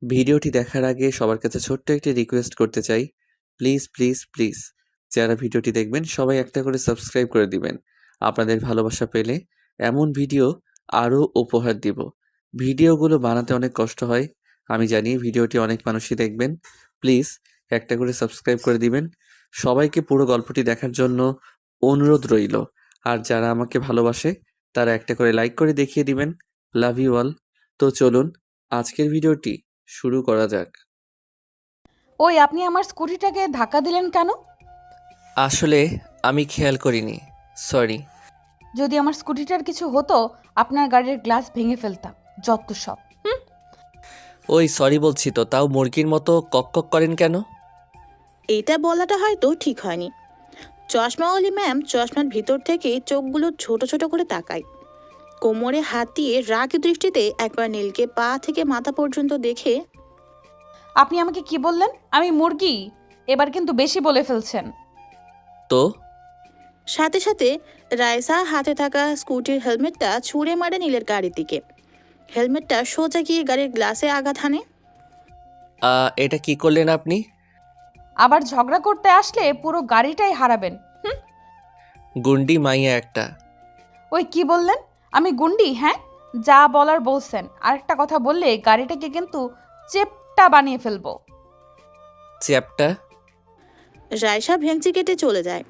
ভিডিওটি দেখার আগে সবার কাছে ছোট্ট একটি রিকোয়েস্ট করতে চাই, প্লিজ প্লিজ প্লিজ যারা ভিডিওটি দেখবেন সবাই একটা করে সাবস্ক্রাইব করে দিবেন। আপনাদের ভালোবাসা পেলে এমন ভিডিও আরও উপহার দিব। ভিডিওগুলো বানাতে অনেক কষ্ট হয়, আমি জানি। ভিডিওটি অনেক মানুষই দেখবেন, প্লিজ একটা করে সাবস্ক্রাইব করে দিবেন। সবাইকে পুরো গল্পটি দেখার জন্য অনুরোধ রইল। আর যারা আমাকে ভালোবাসে তারা একটা করে লাইক করে দেখিয়ে দিবেন। Love you all. তো চলুন আজকের ভিডিওটি শুরু করা যাক। ওই আপনি আমার স্কুটিটাকে ধাক্কা দিলেন কেন? আসলে আমি খেয়াল করিনি, সরি। যদি আমার স্কুটিটার কিছু হতো আপনার গাড়ির গ্লাস ভেঙে ফেলতাম। যত সব। ওই সরি বলছি তো, তাও মুরগির মতো কক কক করেন কেন? এইটা বলাটা হয়তো ঠিক হয়নি। চশমাওয়ালি ম্যাম চশমার ভিতর থেকে চোখগুলো ছোট ছোট করে তাকায়। কোমরে হাত দিয়ে রাগ দৃষ্টিতে একবার নীলকে পা থেকে মাথা পর্যন্ত দেখে আপনি আমাকে কি বললেন? আমি মুরগি? এবার কিন্তু বেশি বলে ফেলছেন। তো সাথে সাথে রাইসা হাতে থাকা স্কুটির হেলমেটটা ছুঁড়ে মারে নীলের গাড়ির দিকে। হেলমেটটা সোজা গিয়ে গাড়ির গ্লাসে আঘাত হানে। এটা কি করলেন আপনি? আবার ঝগড়া করতে আসলে পুরো গাড়িটাই হারাবেন। গুন্ডি মাইয়া একটা। ওই কি বললেন? আমি গুন্ডি? হ্যাঁ, যা বলার বলছেন। আরেকটা কথা বললে গাড়িটাকে কিন্তু চেপটা বানিয়ে ফেলবো। চ্যাপটা? রাইসা ভেঙচি কেটে চলে যায়।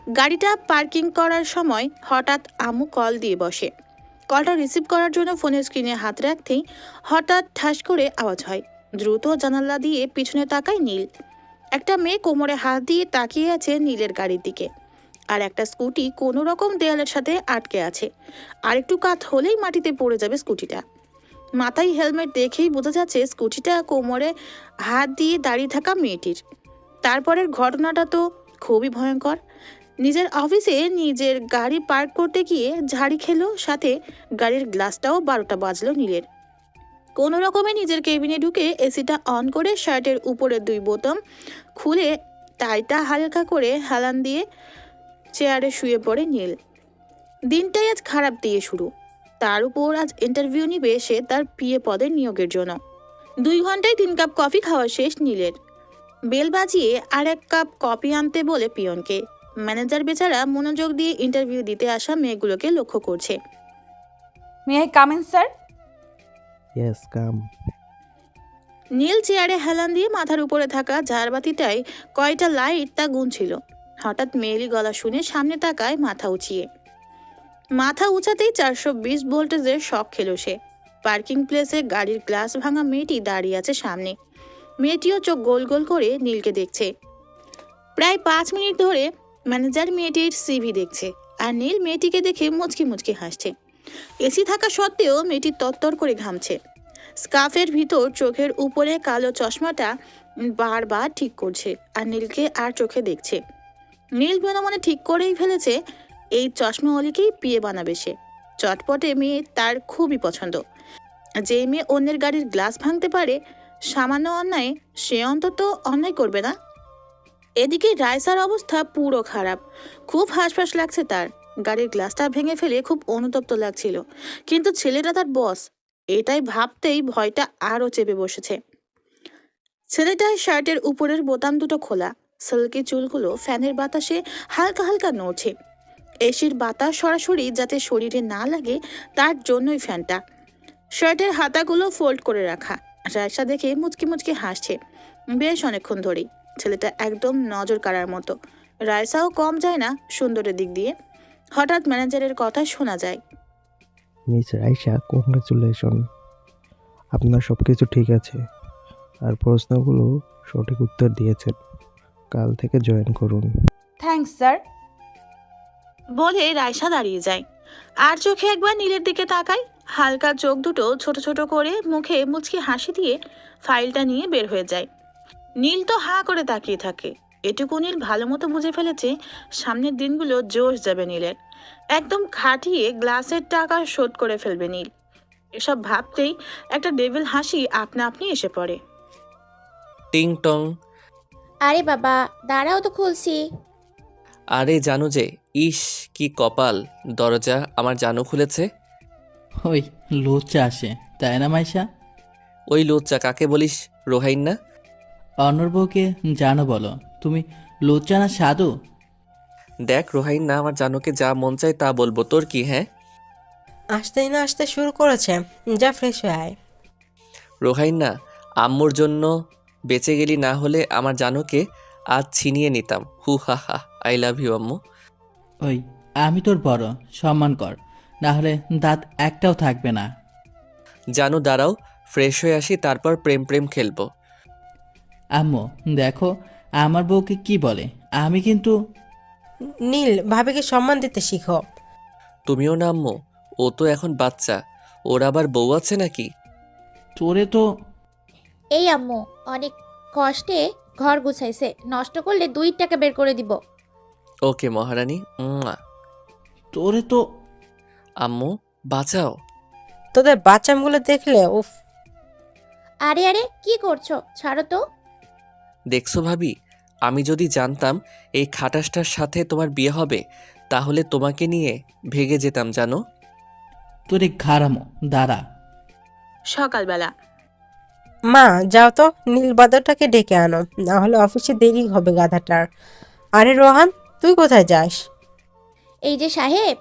গাড়িটা পার্কিং করার সময় হঠাৎ আমু কল দিয়ে বসে। কলটা রিসিভ করার জন্য ফোনের স্ক্রিনে হাত রাখতেই হঠাৎ ঠাস করে আওয়াজ হয়। দ্রুত জানালা দিয়ে পিছনে তাকায় নীল। একটা মেয়ে কোমরে হাত দিয়ে তাকিয়ে আছে নীলের গাড়ির দিকে। আর একটা স্কুটি কোনো রকম দেয়ালের সাথে আটকে আছে। আর একটু কাত হলেই মাটিতে পড়ে যাবে স্কুটিটা। মাথায় হেলমেট দেখেই বোঝা যাচ্ছে স্কুটিটা কোমরে হাত দিয়ে দাঁড়িয়ে থাকা মেয়েটির। তারপরের ঘটনাটা তো খুবই ভয়ঙ্কর। নিজের অফিসে নিজের গাড়ি পার্ক করতে গিয়ে ঝাড়ি খেলো, সাথে গাড়ির গ্লাসটাও 12টা বাজলো নীলের। কোনো রকমে নিজের কেবিনে ঢুকে এসিটা অন করে শার্টের উপরের 2 বোতাম খুলে টাইটা হালকা করে হেলান দিয়ে চেয়ারে শুয়ে পড়ে নীল। দিনটাই আজ খারাপ দিয়ে শুরু। তার উপর আজ ইন্টারভিউ নিবে সে তার পিএ পদের নিয়োগের জন্য। 2 ঘন্টায় 3 কাপ কফি খাওয়া শেষ নীলের। বেল বাজিয়ে আর 1 কাপ কফি আনতে বলে পিয়নকে। ম্যানেজার বেচারা মনোযোগ দিয়ে ইন্টারভিউ দিতে আসা মেয়েগুলোকে লক্ষ্য করছে। May I come in sir? Yes come. Neel চেয়ারে হেলান দিয়ে মাথার উপরে থাকা ঝাড়বাতিটায় কয়টা লাইট তা গুনছিল। হঠাৎ মেয়েলি গলা শুনে সামনে তাকায় মাথা উঁচিয়ে। মাথা উঁচাতেই 420 ভোল্টেজের শক খেল সে। পার্কিং প্লেসে গাড়ির গ্লাস ভাঙা মেয়েটি দাঁড়িয়ে আছে সামনে। মেয়েটিও চোখ গোল গোল করে নীলকে দেখছে। প্রায় 5 মিনিট ধরে ম্যানেজার মেয়েটির সিভি দেখছে, আর নীল মেয়েটিকে দেখে মুচকি মুচকি হাসছে। এসি থাকা সত্ত্বেও মেয়েটি তত্তর করে ঘামছে। স্কার্ফের ভিতর চোখের উপরে কালো চশমাটা বারবার ঠিক করছে, আর নীলকে আর চোখে দেখছে। নীল মনে মনে ঠিক করেই ফেলেছে এই চশমাওয়ালিকেই বিয়ে বানাবে সে। চটপটে মেয়ে তার খুবই পছন্দ। যে মেয়ে অন্যের গাড়ির গ্লাস ভাঙতে পারে, সামান্য অন্যায় সে অন্তত অন্যায় করবে না। এদিকে রাইসার অবস্থা পুরো খারাপ। খুব হাঁসফাঁস লাগছে তার। গাড়ির গ্লাসটা ভেঙে ফেলে খুব অনুতপ্ত লাগছিল, কিন্তু ছেলেটা তার বস, এটাই ভাবতেই ভয়টা আরও চেপে বসেছে। ছেলেটার শার্টের উপরের বোতাম দুটো খোলা, সিল্কি চুলগুলো ফ্যানের বাতাসে হালকা হালকা নড়ছে। এসির বাতাস সরাসরি যাতে শরীরে না লাগে তার জন্যই ফ্যানটা। শার্টের হাতাগুলো ফোল্ড করে রাখা। রাইসা দেখে মুচকি মুচকি হাসছে বেশ অনেকক্ষণ ধরেই। ছেলেটা একদম নজর কাড়ার মতো। রাইসাও কম যায় না সুন্দরের দিক দিয়ে। হঠাৎ ম্যানেজারের কথা শোনা যায়। মিস রাইসা, কংগ্রেচুলেশন, আপনার সব কিছু ঠিক আছে আর প্রশ্নগুলো সঠিক উত্তর দিয়েছেন। কাল থেকে জয়েন করুন। Thanks sir. বলে রাইসা দাঁড়িয়ে যায়, আর চোখে একবার নীলের দিকে তাকায়। হালকা চোখ দুটো ছোট ছোট করে মুখে মুচকি হাসি দিয়ে ফাইলটা নিয়ে বের হয়ে যায়। নীল তো হাঁ করে তাকিয়ে থাকে। এটুকু নীল ভালো মতো বুঝে ফেলেছে সামনের দিনগুলো জোশ যাবে নীলের। একদম খাটিয়ে গ্লাসের টাকা শোধ করে ফেলবে নীল। এসব ভাবতেই একটা ডেভিল হাসি আপনা আপনি এসে পড়ে। টিং টং। আরে বাবা, দাঁড়াও তো খুলছি। আরে জানু যে, ইস কি কপাল, দরজা আমার জানু খুলেছে। ওই লোচা আসে, তাই না মাইশা? ওই লুচ্চা কাকে বলিস রোহাইন না? অন্যর বউকে জানো বলো, তুমি লজ্জা না সাধু? দেখ রোহাইন না, আমার জানুকে যা মন চায় তা বলবো, তোর কি? হ্যাঁ আসতেই না আসতে শুরু করেছে। যা ফ্রেশ হয়ে আয়। রোহাইন না, আম্মুর জন্য বেঁচে গেলি, না হলে আমার জানুকে আজ ছিনিয়ে নিতাম। হু হা হা, আই লাভ ইউ আম্মু। ওই আমি তোর বড়, সম্মান কর, না হলে দাঁত একটাও থাকবে না। জানু দাঁড়াও, ফ্রেশ হয়ে আসি, তারপর প্রেম প্রেম খেলবো। আম্মু দেখো আমার বউকে কি বলে, আমি কিন্তু। নীল, ভাবিকে সম্মান দিতে শিখো। তুমিও না আম্মু, ও তো এখন বাচ্চা, ওর আবার বউ আছে নাকি? তোরে তো। এই আম্মু অনেক কষ্টে ঘর গুছাইছে, নষ্ট করলে 2 টাকা বের করে দিব। ওকে মহারানী। তোরে তো। আম্মু বাঁচাও। তোদের বাচ্চামগুলো দেখলে উফ। আরে আরে কি করছো, ছাড়ো তো। দেখছো ভাবি, আমি যদি জানতাম এই খাটাসটার সাথে তোমার বিয়ে হবে, তাহলে তোমাকে নিয়ে ভেগে যেতাম জানো। তোরে ঘাড়ামো, দাঁড়া। সকালবেলা মা যাও তো, নীল বাদরটাকে ডেকে আনো, না হলে অফিসে দেরি হবে গাধাটার। আরে রোহান, তুই কোথায় যাস? এই যে সাহেব,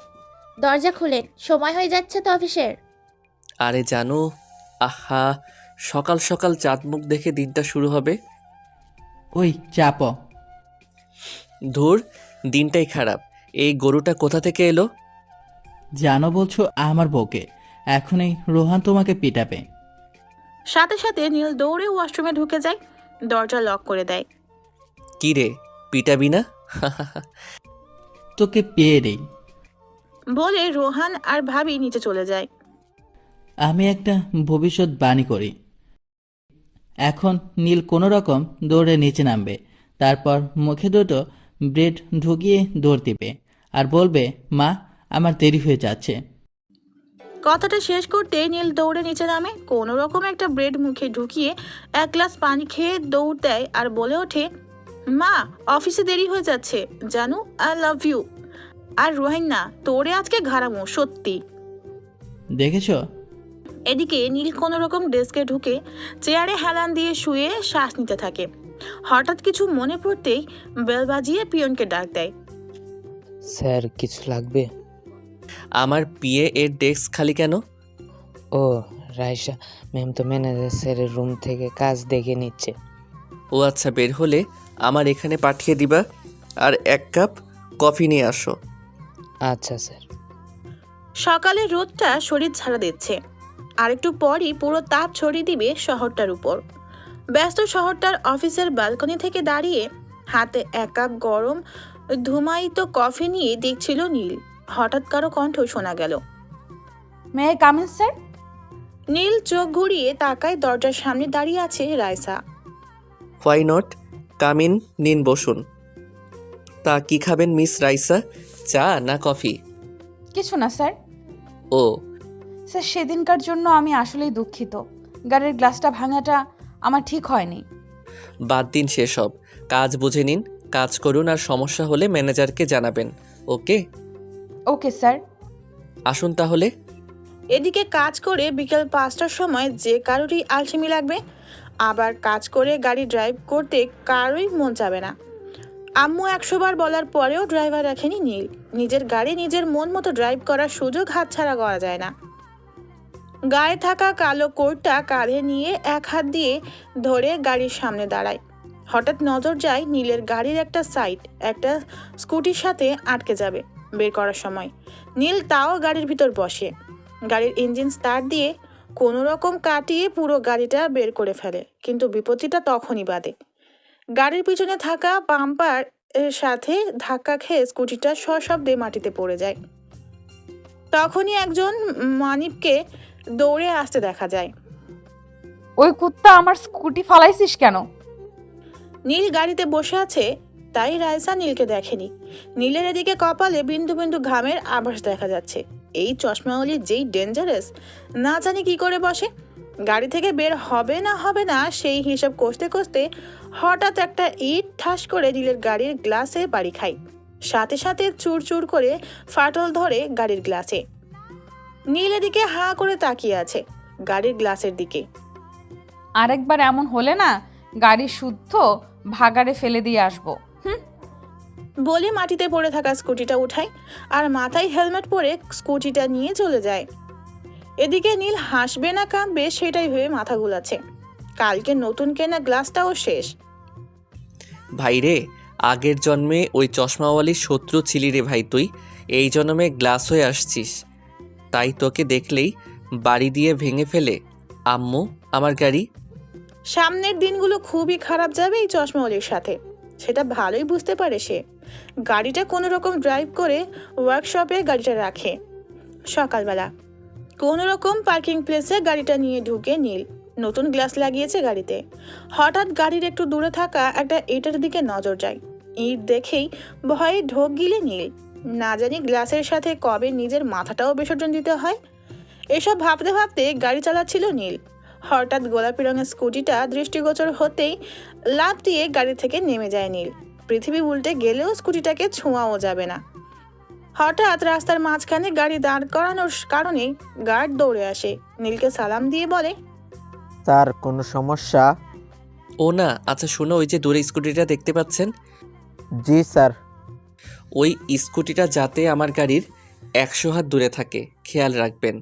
দরজা খুলেন, সময় হয়ে যাচ্ছে তো অফিসের। আরে জানো, আহা, সকাল সকাল চাঁদ মুখ দেখে দিনটা শুরু হবে। ওই চাপ। ধুর, দিনটাই খারাপ। এই গরুটা কোথা থেকে এলো? জানো বলছো আমার বউকে, এখনই রোহান তোমাকে পিটাবে। সাথে সাথে নীল দৌড়ে ওয়াশরুমে ঢুকে যায়, দরজা লক করে দেয়। কি রে, পিটাবি না? তোকে পেয়ে নেই। বলে রোহান আর ভাবি নিচে চলে যায়। আমি একটা ভবিষ্যৎ বাণী করি। এখন নীল কোনো রকম দৌড়ে নিচে নামবে, তারপর মুখে দুটো ব্রেড ঢুকিয়ে দৌড় দিবে আর বলবে, মা আমার দেরি হয়ে যাচ্ছে। কথাটা শেষ করতে নীল দৌড়ে নিচে নামে, কোনো রকম একটা ব্রেড মুখে ঢুকিয়ে 1 গ্লাস পানি খেয়ে দৌড় দেয় আর বলে ওঠে, মা অফিসে দেরি হয়ে যাচ্ছে, জানু আই লাভ ইউ। আর রোহাইন না, তোরে আজকে ঘাড়ামো সত্যি। দেখেছ? এদিকে নীল কোনো রকম ডেস্কে ঢুকে চেয়ারে হেলান দিয়ে শুয়ে শ্বাস নিতে থাকে। হঠাৎ কিছু মনে পড়তেই বেল বাজিয়ে পিয়নকে ডাক দেয়। স্যার কিছু লাগবে? আমার পিএ এর ডেস্ক খালি কেন? ও রাইসা ম্যাম তো ম্যানেজার স্যারের রুম থেকে কাজ দেখে নিচ্ছে। ও আচ্ছা, বের হলে আমার এখানে পাঠিয়ে দিবা, আর 1 কাপ কফি নিয়ে আসো। আচ্ছা স্যার। সকালে রোদটা শরীর ছাড়া দিচ্ছে, আর একটু পরই পুরো তাপ ছড়িয়ে দিবে শহরটার উপর। ব্যস্ত শহরটার অফিসের ব্যালকনি থেকে দাঁড়িয়ে হাতে 1 কাপ গরম ধুমায়িত কফি নিয়ে দেখছিল নীল। হঠাৎ কারো কণ্ঠ শোনা গেল। May I come in sir? Neel চোখ ঘুরিয়ে তাকায়, দরজার সামনে দাঁড়িয়ে আছে Raisa. Why not, come in, নিন বসুন। তা কি খাবেন মিস রাইসা, চা না কফি? কিছু না স্যার। ও স্যার, সেদিনকার জন্য আমি আসলেই দুঃখিত। গাড়ির গ্লাসটা ভাঙাটা আমার ঠিক হয়নি। বাদ দিন সেসব, কাজ বুঝে নিন, কাজ করুন, আর সমস্যা হলে ম্যানেজারকে জানাবেন। ওকে ওকে স্যার। আসুন তাহলে। এদিকে কাজ করে বিকেল 5টার সময় যে কারোরই আলসেমি লাগবে, আবার কাজ করে গাড়ি ড্রাইভ করতে কারোই মন যাবে না। আম্মু 100 বার বলার পরেও ড্রাইভার রাখেনি নীল। নিজের গাড়ি নিজের মন মতো ড্রাইভ করার সুযোগ হাতছাড়া করা যায় না। গায়ে থাকা কালো কোটটা কাঁধে নিয়ে 1 হাত দিয়ে ধরে গাড়ির সামনে দাঁড়ায়। হঠাৎ নজর যায় নীলের গাড়ির একটা সাইড একটা স্কুটির সাথে আটকে যাবে। বের করার সময় নীল তাও গাড়ির ভিতর বসে, গাড়ির ইঞ্জিন স্টার্ট দিয়ে কোনো রকম কাটিয়ে পুরো গাড়িটা বের করে ফেলে। কিন্তু বিপত্তিটা তখনই বাধে। গাড়ির পিছনে থাকা বাম্পার এর সাথে ধাক্কা খেয়ে স্কুটিটা সশব্দে মাটিতে পড়ে যায়। তখনই একজন মানিবকে দৌড়ে আসতে দেখা যায়। ওই কুত্তা, আমার স্কুটি ফালাইছিস কেন? নীল গাড়িতে বসে আছে, তাই রাইসা নীলকে দেখেনি। নীলের এদিকে কপালে বিন্দু বিন্দু ঘামের আভাস দেখা যাচ্ছে। এই চশমাওয়ালি যেই ডেঞ্জারাস, না জানি কি করে বসে। গাড়ি থেকে বের হবে না সেই হিসাব কষতে কষতে হঠাৎ একটা ইট ঠাস করে নীলের গাড়ির গ্লাসে বাড়ি খায়। সাথে সাথে চুরচুর করে ফাটল ধরে গাড়ির গ্লাসে। নীল এদিকে হাঁ করে তাকিয়ে আছে গাড়ির গ্লাসের দিকে। আরেকবার এমন হলে না গাড়ি শুদ্ধ ভাগাড়ে ফেলে দিয়ে আসবো। বলে মাটিতে পড়ে থাকা স্কুটিটা উঠায় আর মাথায় হেলমেট পরে স্কুটিটা নিয়ে চলে যায়। এদিকে নীল হাসবে না কাঁদবে সেটাই ভেবে মাথা গুলাচ্ছে। কালকে নতুন কেনা গ্লাসটাও শেষ। ভাইরে, আগের জন্মে ওই চশমাওয়ালির শত্রু ছিলি রে ভাই তুই। এই জন্মে গ্লাস হয়ে আসছিস। তাই তোকে দেখলেই বাড়ি দিয়ে ভেঙে ফেলে আম্মু আমার গাড়ি। সামনের দিনগুলো খুবই খারাপ যাবে এই চশমাওয়ালির সাথে, সেটা ভালোই বুঝতে পারে সে। গাড়িটা কোনো রকম ড্রাইভ করে ওয়ার্কশপে গাড়িটা রাখে। সকালবেলা কোনো রকম পার্কিং প্লেসে গাড়িটা নিয়ে ঢুকে নীল। নতুন গ্লাস লাগিয়েছে গাড়িতে। হঠাৎ গাড়ির একটু দূরে থাকা একটা ইটের দিকে নজর যায়। ইট দেখেই ভয়ে ঢোক গিলে নীল। না জানি গ্লাসের সাথে কবে নিজের মাথাটাও বিসর্জন দিতে হয়। এসব ভাবতে ভাবতে গাড়ি চালাচ্ছিল নীল। হঠাৎ গোলাপি রঙের স্কুটিটা দৃষ্টিগোচর হতেই লাফ দিয়ে গাড়ি থেকে নেমে যায় নীল। পৃথিবী উল্টে গেলেও স্কুটিটাকে ছোঁয়াও যাবে না। হঠাৎ রাস্তার মাঝখানে গাড়ি দাঁড় করানোর কারণে গার্ড দৌড়ে আসে। নীলকে সালাম দিয়ে বলে, স্যার কোনো সমস্যা? ও না, আচ্ছা শোনো, ওই যে দূরে স্কুটিটা দেখতে পাচ্ছেন, জি স্যার। ওই স্কুটিটা যাতে আমার গাড়ির 100 হাত দূরে থাকে, খেয়াল রাখবেন।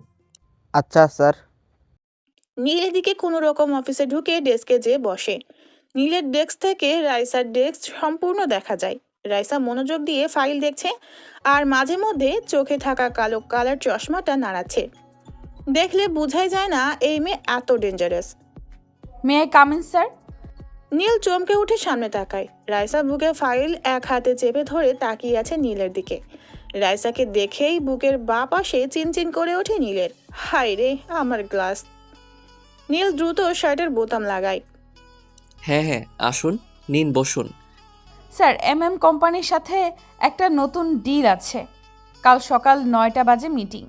আচ্ছা স্যার। নীল এদিকে কোনো রকম অফিসে ঢুকে ডেস্কে যেয়ে বসে। নীলের ডেস্ক থেকে রাইসার ডেস্ক সম্পূর্ণ দেখা যায়। রাইসা মনোযোগ দিয়ে ফাইল দেখছে আর মাঝে মধ্যে চোখে থাকা কালো কালার চশমাটা নাড়াচ্ছে। দেখলে বোঝাই যায় না এই মেয়ে এত dangerous. May I come in sir? Neel চমকে উঠে সামনে তাকায়। রাইসা বুকে ফাইল এক হাতে চেপে ধরে তাকিয়ে আছে নীলের দিকে। রাইসাকে দেখেই বুকের বাঁ পাশে চিনচিন করে ওঠে নীলের। হায় রে আমার গ্লাস। নীল দ্রুত শার্টের বোতাম লাগায়। হ্যাঁ হ্যাঁ, আসুন, নিন বসুন। স্যার কোম্পানির সাথে একটা নতুন ডিল আছে। কাল সকাল 9টা বাজে মিটিং।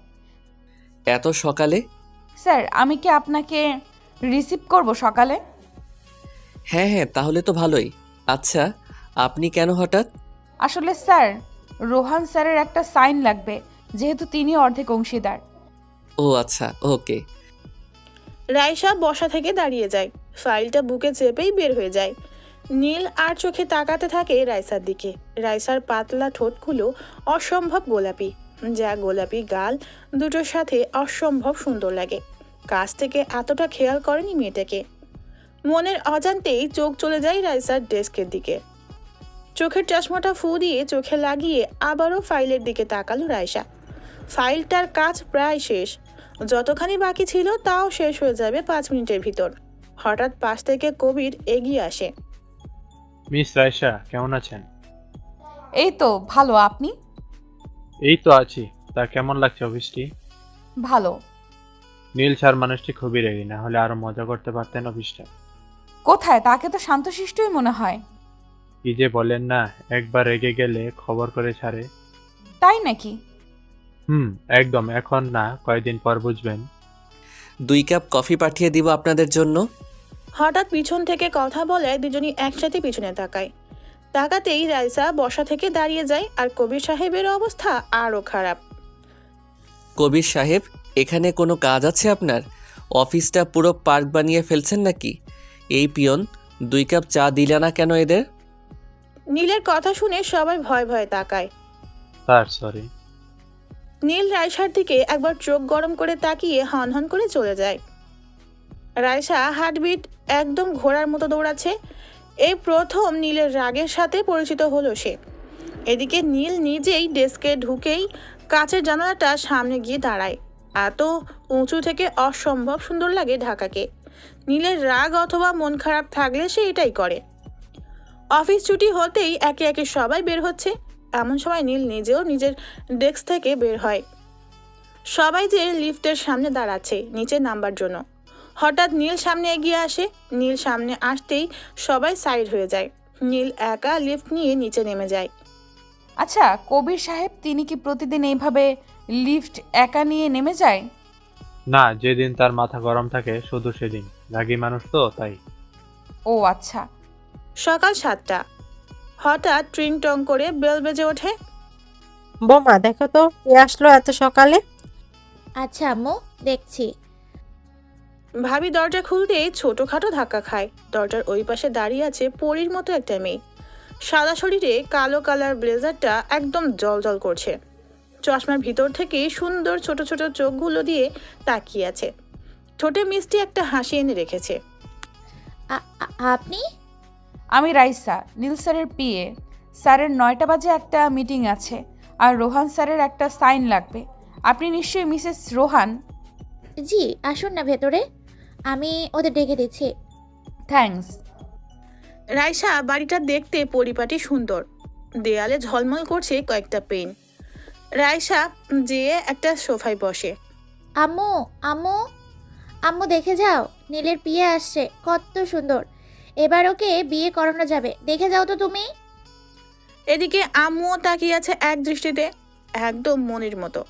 এত সকালে? স্যার আমি কি আপনাকে রিসিভ করব সকালে? হ্যাঁ হ্যাঁ, তাহলে তো ভালোই। আচ্ছা, আপনি কেন হঠাৎ? আসলে স্যার রোহান স্যারের একটা সাইন লাগবে, যেহেতু তিনি অর্ধেক অংশীদার। ও আচ্ছা, ওকে। রাইসা বসা থেকে দাঁড়িয়ে যায়। ফাইলটা বুকে চেপেই বের হয়ে যায়। নীল আর চোখে তাকাতে থাকে রাইসার দিকে। রাইসার পাতলা ঠোঁটগুলো অসম্ভব গোলাপি, যা গোলাপি গাল দুটোর সাথে অসম্ভব সুন্দর লাগে। কাছ থেকে এতটা খেয়াল করেনি মেয়েটাকে। মনের অজান্তেই চোখ চলে যায় রাইসার ডেস্কের দিকে। চোখের চশমাটা ফু দিয়ে চোখে লাগিয়ে আবারও ফাইলের দিকে তাকালো রাইসা। ফাইলটার কাজ প্রায় শেষ। যতখানি বাকি ছিল তাও শেষ হয়ে যাবে 5 মিনিটের ভিতর। হঠাৎ পাশ থেকে কবির এগিয়ে আসে। মিস রাইসা কেমন আছেন? এই তো ভালো, আপনি? এই তো আছি। তা কেমন লাগছে অফিসটি? ভালো। নীল স্যার মানুষটি খুবই রেগি, না হলে আরো মজা করতে পারতেন অফিসটা। কোথায়? তাকে তো শান্তশিষ্টই মনে হয়। কি যে বলেন না, একবার রেগে গেলে খবর করে ছাড়ে। তাই নাকি? একদম। এখন না, কয়েকদিন পর বুঝবেন। 2 কাপ কফি পাঠিয়ে দিব আপনাদের জন্য। হঠাৎ পিছন থেকে কথা বলে দুজনই একসাথে পিছনে তাকায়। তাকাতেই রাইসা বসা থেকে দাঁড়িয়ে যায় আর কবির সাহেবের অবস্থা আরো খারাপ। কবির সাহেব, এখানে কোনো কাজ আছে আপনার? অফিসটা পুরো পার্ক বানিয়ে ফেলছেন নাকি? এই পিয়ন 2 কাপ চা দিলে না কেন এদের? নীলের কথা শুনে সবাই ভয় ভয়ে তাকায়। Sir sorry. নীল রাইসার দিকে একবার চোখ গরম করে তাকিয়ে হনহন করে চলে যায়। রাইসা হার্টবিট একদম ঘোড়ার মতো দৌড়াচ্ছে। এই প্রথম নীলের রাগের সাথে পরিচিত হলো সে। এদিকে নীল নিজেই ডেস্কে ঢুকেই কাচের জানালাটা সামনে গিয়ে দাঁড়ায়। এত উঁচু থেকে অসম্ভব সুন্দর লাগে ঢাকাকে। নীলের রাগ অথবা মন খারাপ থাকলে সে এটাই করে। অফিস ছুটি হতেই একে একে সবাই বের হচ্ছে। এমন সময় নীল নিজেও নিজের ডেস্ক থেকে বের হয়। সবাই যে লিফটের সামনে দাঁড়াচ্ছে নিচে নামবার জন্য। হঠাৎ নীল সামনে এগিয়ে আসে। নীল সামনে আসতেই সবাই সাইড হয়ে যায়। নীল একা লিফট নিয়ে নিচে নেমে যায়। আচ্ছা কবির সাহেব, তিনি কি প্রতিদিন এইভাবে লিফট একা নিয়ে নেমে যায়? না, যেদিন তার মাথা গরম থাকে শুধু সেদিন। রাগী মানুষ তো, তাই। ও আচ্ছা। সকাল 7টা। হঠাৎ ট্রিং টং করে বেল বেজে ওঠে। বোমা দেখো তো, এ আসলো এত সকালে। আচ্ছা আম্মু, দেখছি। ভাবি দরজা খুলতেই ছোটখাটো ধাক্কা খায়। দরজার ওই পাশে দাঁড়িয়ে আছে পরীর মতো একটা মেয়ে। সাদা শরীরে কালো কালার ব্লেজারটা একদম জলজল করছে। চশমার ভিতর থেকে সুন্দর ছোট ছোট চোখগুলো দিয়ে তাকিয়ে আছে। ঠোঁটে মিষ্টি একটা হাসি এনে রেখেছে। আপনি? আমি রাইসা, নীল স্যারের পিএ। স্যারের 9টা বাজে একটা মিটিং আছে, আর রোহান স্যারের একটা সাইন লাগবে। আপনি নিশ্চয়ই মিসেস রোহান? জি, আসুন না ভেতরে, আমি ওদের ডেকে দিচ্ছি। থ্যাঙ্কস। রাইসা বাড়িটা দেখতে পরিপাটি সুন্দর। দেয়ালে ঝলমল করছে কয়েকটা পেন। রাইসা যেয়ে একটা সোফায় বসে। আম্মু, আম্মু, আম্মু দেখে যাও, নীলের বিয়ে আসছে, কত সুন্দর। এবার ওকে বিয়ে করানো যাবে, দেখে যাও তো তুমি। এদিকে আম্মুও তাকিয়ে আছে এক দৃষ্টিতে, একদম মনির মতো।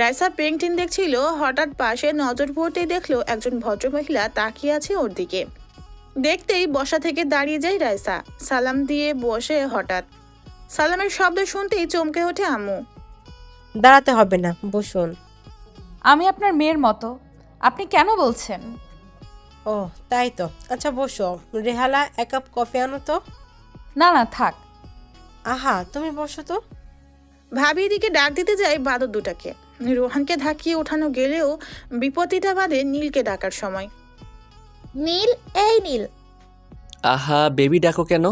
রাইসা পেন্টিং দেখছিল, হঠাৎ পাশে নজর পড়তেই দেখলো একজন ভদ্রমহিলা তাকিয়ে আছে ওর দিকে। দেখতেই বসা থেকে দাঁড়িয়ে যায় রাইসা, সালাম দিয়ে বসে। হঠাৎ সালামের শব্দ শুনতেই চমকে ওঠে আম্মু। দাঁড়াতে হবে না, বসুন। আমি আপনার মেয়ের মতো, আপনি কেন বলছেন? ও তাই তো, আচ্ছা বসো। রেহালা, 1 কাপ কফি আনো তো। না না, থাক। আহা, তুমি বসো তো। ভাবি এদিকে ডাক দিতে যায় বাদর দুটাকে। রোহানকে ধাক্কিয়ে ওঠানো গেলেও বিপত্তিটা বাদে নীলকে ডাকার সময়। নীল, এই নীল। আহা, বেবি ডাকো কেন?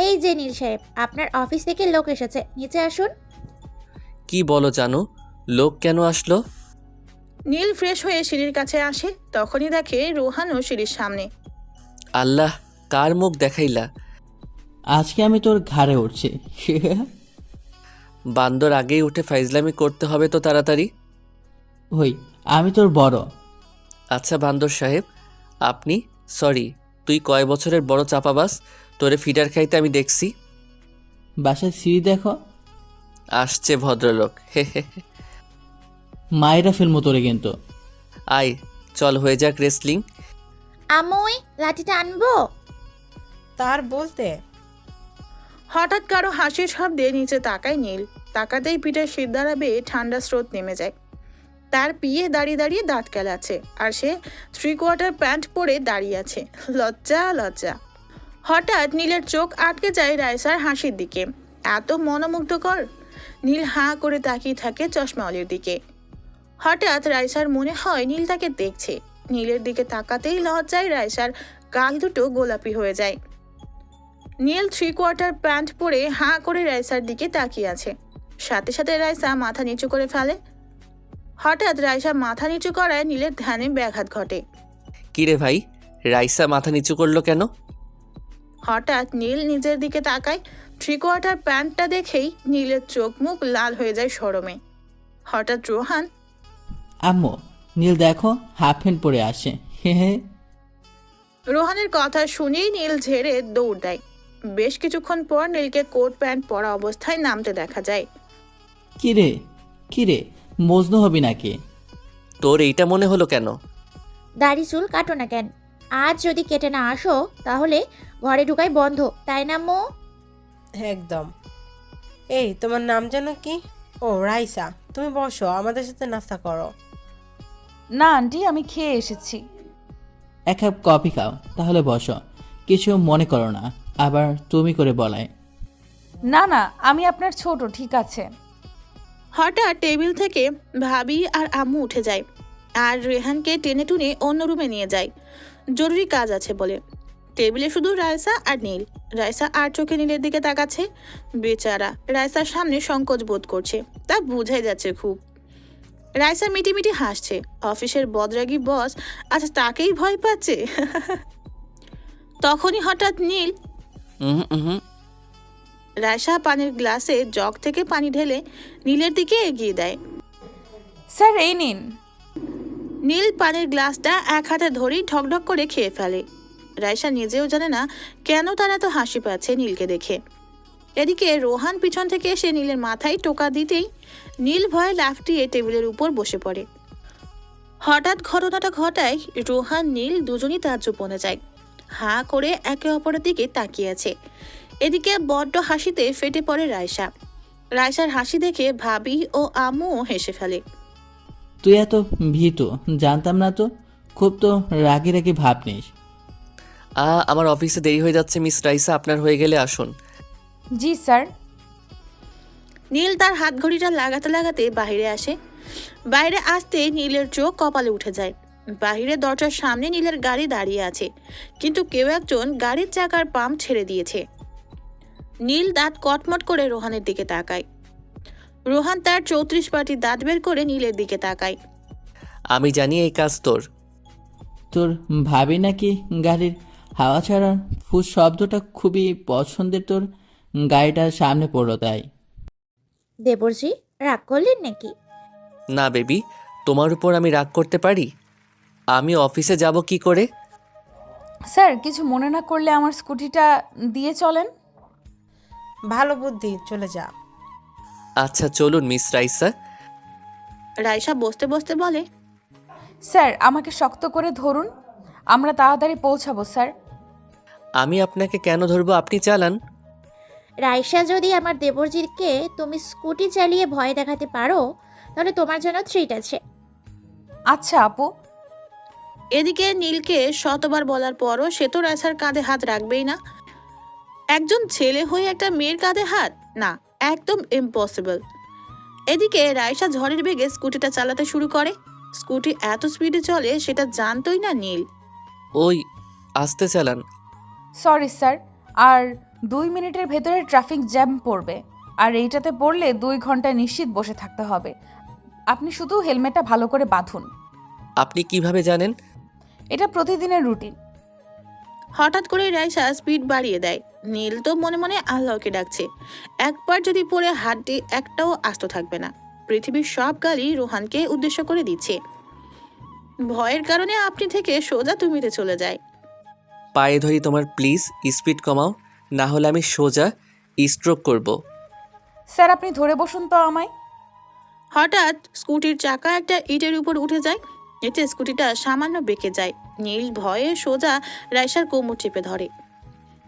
এই যে নীল সাহেব, আপনার অফিস থেকে লোক এসেছে, নিচে আসুন। কি বলো জানো? লোক কেন আসলো? নীল ফ্রেশ হয়ে সিঁড়ির কাছে আসে, তখনই দেখে রোহানও সিঁড়ির সামনে। আল্লাহ, কার মুখ দেখাইলা? আজকে আমি তোর ঘাড়ে উঠছি। বান্দর আগেই উঠে ফাইজলামি করতে হবে তো তাড়াতাড়ি। হই, আমি তোর বড়। আচ্ছা বান্দর সাহেব, আপনি সরি, তুই কয় বছরের বড় চাপাবাস? তোরে ফিডার খাইতে আমি দেখছি। বাসায় সিঁড়ি দেখো, আসছে ভদ্রলোক। হে হে হে। মায়েরা ফিল্ম তোরে কিন্তু। আয়, চল হয়ে যাক রেসলিং। আম্মু, ওই লাঠিটা আনবো? তার বলতে হঠাৎ কারো হাসির শব্দে নিচে তাকায় নীল। তাকাতেই পিঠের সিদ্ধারা বেয়ে ঠান্ডা স্রোত নেমে যায়। তার পিয়ে দাঁড়িয়ে দাঁড়িয়ে দাঁত কেলাচ্ছে, আর সে 3/4 প্যান্ট পরে দাঁড়িয়ে আছে। লজ্জা লজ্জা। হঠাৎ নীলের চোখ আটকে যায় রাইসার হাসির দিকে। এত মনোমুগ্ধকর। নীল হাঁ করে তাকিয়ে থাকে চশমাওয়ালির দিকে। হঠাৎ রাইসার মনে হয় নীল তাকে দেখছে। নীলের দিকে তাকাতেই লজ্জায় রাইসার গাল দুটো গোলাপি হয়ে যায়। নীল 3/4 প্যান্ট পরে হাঁ করে রাইসার দিকে তাকিয়ে আছে। সাথে সাথে রাইসা মাথা নিচু করে ফেলে। হঠাৎ রাইসা মাথা নিচু করায় নীলের ধ্যানে ব্যাঘাত ঘটে। কিরে ভাই, রাইসা মাথা নিচু করলো কেন? হঠাৎ নীল নিজের দিকে তাকায়। 3/4 প্যান্টটা দেখেই নীলের চোখ মুখ লাল হয়ে যায় শরমে। হঠাৎ রোহান। আম্মু, নীল দেখো, হাফ প্যান্ট পরে আসে। হে হে। রোহানের কথা শুনেই নীল ঝেড়ে দৌড় দেয়। বেশ কিছুক্ষণ পর নীলকে কোট প্যান্ট পরা অবস্থায় নামতে দেখা যায়। কিরে কিরে, মজনু হবি নাকি? তোর এইটা মনে হলো কেন? দাড়ি চুল কাটো না কেন? আজ যদি কেটে না আসো তাহলে ঘরে ঢুকাই বন্ধ, তাই না আম্মু? একদম। এই, তোমার নাম যেন কি? ও রাইসা, তুমি বসো, আমাদের সাথে নাস্তা করো। না আন্টি, আমি খেয়ে এসেছি। 1 কাপ কফি খাও, তাহলে বসো। কিছু মনে করো না, আবার তুমি করে বলায়। না না, আমি আপনার ছোট, ঠিক আছে। হঠাৎ টেবিল থেকে ভাবি আর আম্মু উঠে যায়, আর রেহানকে টেনে টুনে অন্য রুমে নিয়ে যায় জরুরি কাজ আছে বলে। টেবিলে শুধু রাইসা আর নীল। রাইসা আর চোখে নীলের দিকে তাকাচ্ছে। বেচারা রাইসার সামনে সংকোচ বোধ করছে, তা বোঝাই যাচ্ছে খুব। রাইসা মিটিমিটি হাসছে। অফিসের বদরাগী বস আচ্ছা তাকেই ভয় পাচ্ছে। তখনই হঠাৎ নীল। রাইসা পানির গ্লাসে জগ থেকে পানি ঢেলে নীলের দিকে এগিয়ে দেয়। স্যার, এই নিন। নীল পানির গ্লাসটা এক হাতে ধরেই ঢকঢক করে খেয়ে ফেলে। রাইসা নিজেও জানে না কেন তার এত হাসি পাচ্ছে নীলকে দেখে। এদিকে রোহান পিছন থেকে এসে নীলের মাথায় টোকা দিতেই নীল ভয়ে লাফটিয়ে টেবিলের উপর বসে পড়ে। হঠাৎ ঘটনাটা ঘটায় রোহান নীল দুজনই তাজ্জব বনে যায়। হাঁ করে একে অপরের দিকে তাকিয়ে আছে। এদিকে বড্ড হাসিতে ফেটে পড়ে রাইসা। রাইসার হাসি দেখে ভাবি ও আম্মুও হেসে ফেলে। তুই এত ভীতু, জানতাম না তো। খুব তো রাগি রাগি ভাব নিস। আমার অফিসে দেরি হয়ে যাচ্ছে মিস রাইসা, আপনার হয়ে গেলে আসুন। জি স্যার। নীল তার হাত ঘড়িটা লাগাতে লাগাতে বাইরে আসে। বাইরে আসতে নীলের চোখ কপালে উঠে যায়। বাহিরে দরজার সামনে নীলের গাড়ি দাঁড়িয়ে আছে, কিন্তু কেউ একজন গাড়ির চাকার পাম্প ছেড়ে দিয়েছে। নীল দাঁত কটমট করে রোহানের দিকে তাকায়। রোহান তার 34 পাটি দাঁত বের করে নীলের দিকে তাকায়। আমি জানি এই কাজ তোর। তোর ভাবি নাকি গাড়ির হাওয়া ছাড়ার ফুস শব্দটা খুবই পছন্দের, তোর গাড়িটা সামনে পড়লো তাই। দেবরজি রাগ করলেন নাকি? না বেবি, তোমার উপর আমি রাগ করতে পারি? আমি অফিসে যাব কি করে? স্যার কিছু মনে না করলে আমার স্কুটিটা দিয়ে চলেন। ভালো বুদ্ধি, চলে যা। আচ্ছা চলুন মিস রাইসা। রাইসা বসতে বসতে বলে, স্যার আমাকে শক্ত করে ধরুন, আমরা তাড়াতাড়ি পৌঁছাবো স্যার। আমি আপনাকে কেন ধরবো, আপনি চালান। রাইসা, যদি আমার দেবরজিকে তুমি স্কুটি চালিয়ে ভয় দেখাতে পারো তাহলে তোমার জন্য ট্রিট আছে। আচ্ছা আপু। এদিকে নীলকে শতবার বলার পরও সে তো রাইসার কাঁধে হাত রাখবেই না। একজন ছেলে হয়ে একটা মেয়ের কাঁধে হাত, না, একদম ইম্পসিবল। এদিকে রাইসা ঝড়ের বেগে স্কুটিটা চালাতে শুরু করে। স্কুটি এত স্পিডে চলে সেটা জানতোই না নীল। ওই আস্তে চালান। সরি স্যার, আর 2 মিনিটের ভেতরে ট্রাফিক জ্যাম পড়বে, আর এইটাতে পড়লে 2 ঘন্টা নিশ্চিত বসে থাকতে হবে। আপনি শুধু হেলমেটটা ভালো করে বাঁধুন। আপনি কিভাবে জানেন? এটা প্রতিদিনের রুটিন। হঠাৎ করে রাইসা স্পিড বাড়িয়ে দেয়। নীল তো মনে মনে আল্লাহকে ডাকছে, একবার যদি পড়ে হাড্ডি একটাও আস্ত থাকবে না। পৃথিবীর সব গালি রোহানকে উদ্দেশ্য করে দিচ্ছে। ভয়ের কারণে আপনি থেকে সোজা তুমিতে চলে যায়। পায়ে ধরি তোমার, প্লিজ স্পিড কমাও, না হলে আমি সোজা স্ট্রোক করব। স্যার আপনি ধরে বসুন তো আমায়। হঠাৎ স্কুটির চাকা একটা ইটের উপর উঠে যায়। এতে স্কুটিটা সামান্য বেঁকে যায়। নীল ভয়ে সোজা রাইসার কোমর চেপে ধরে।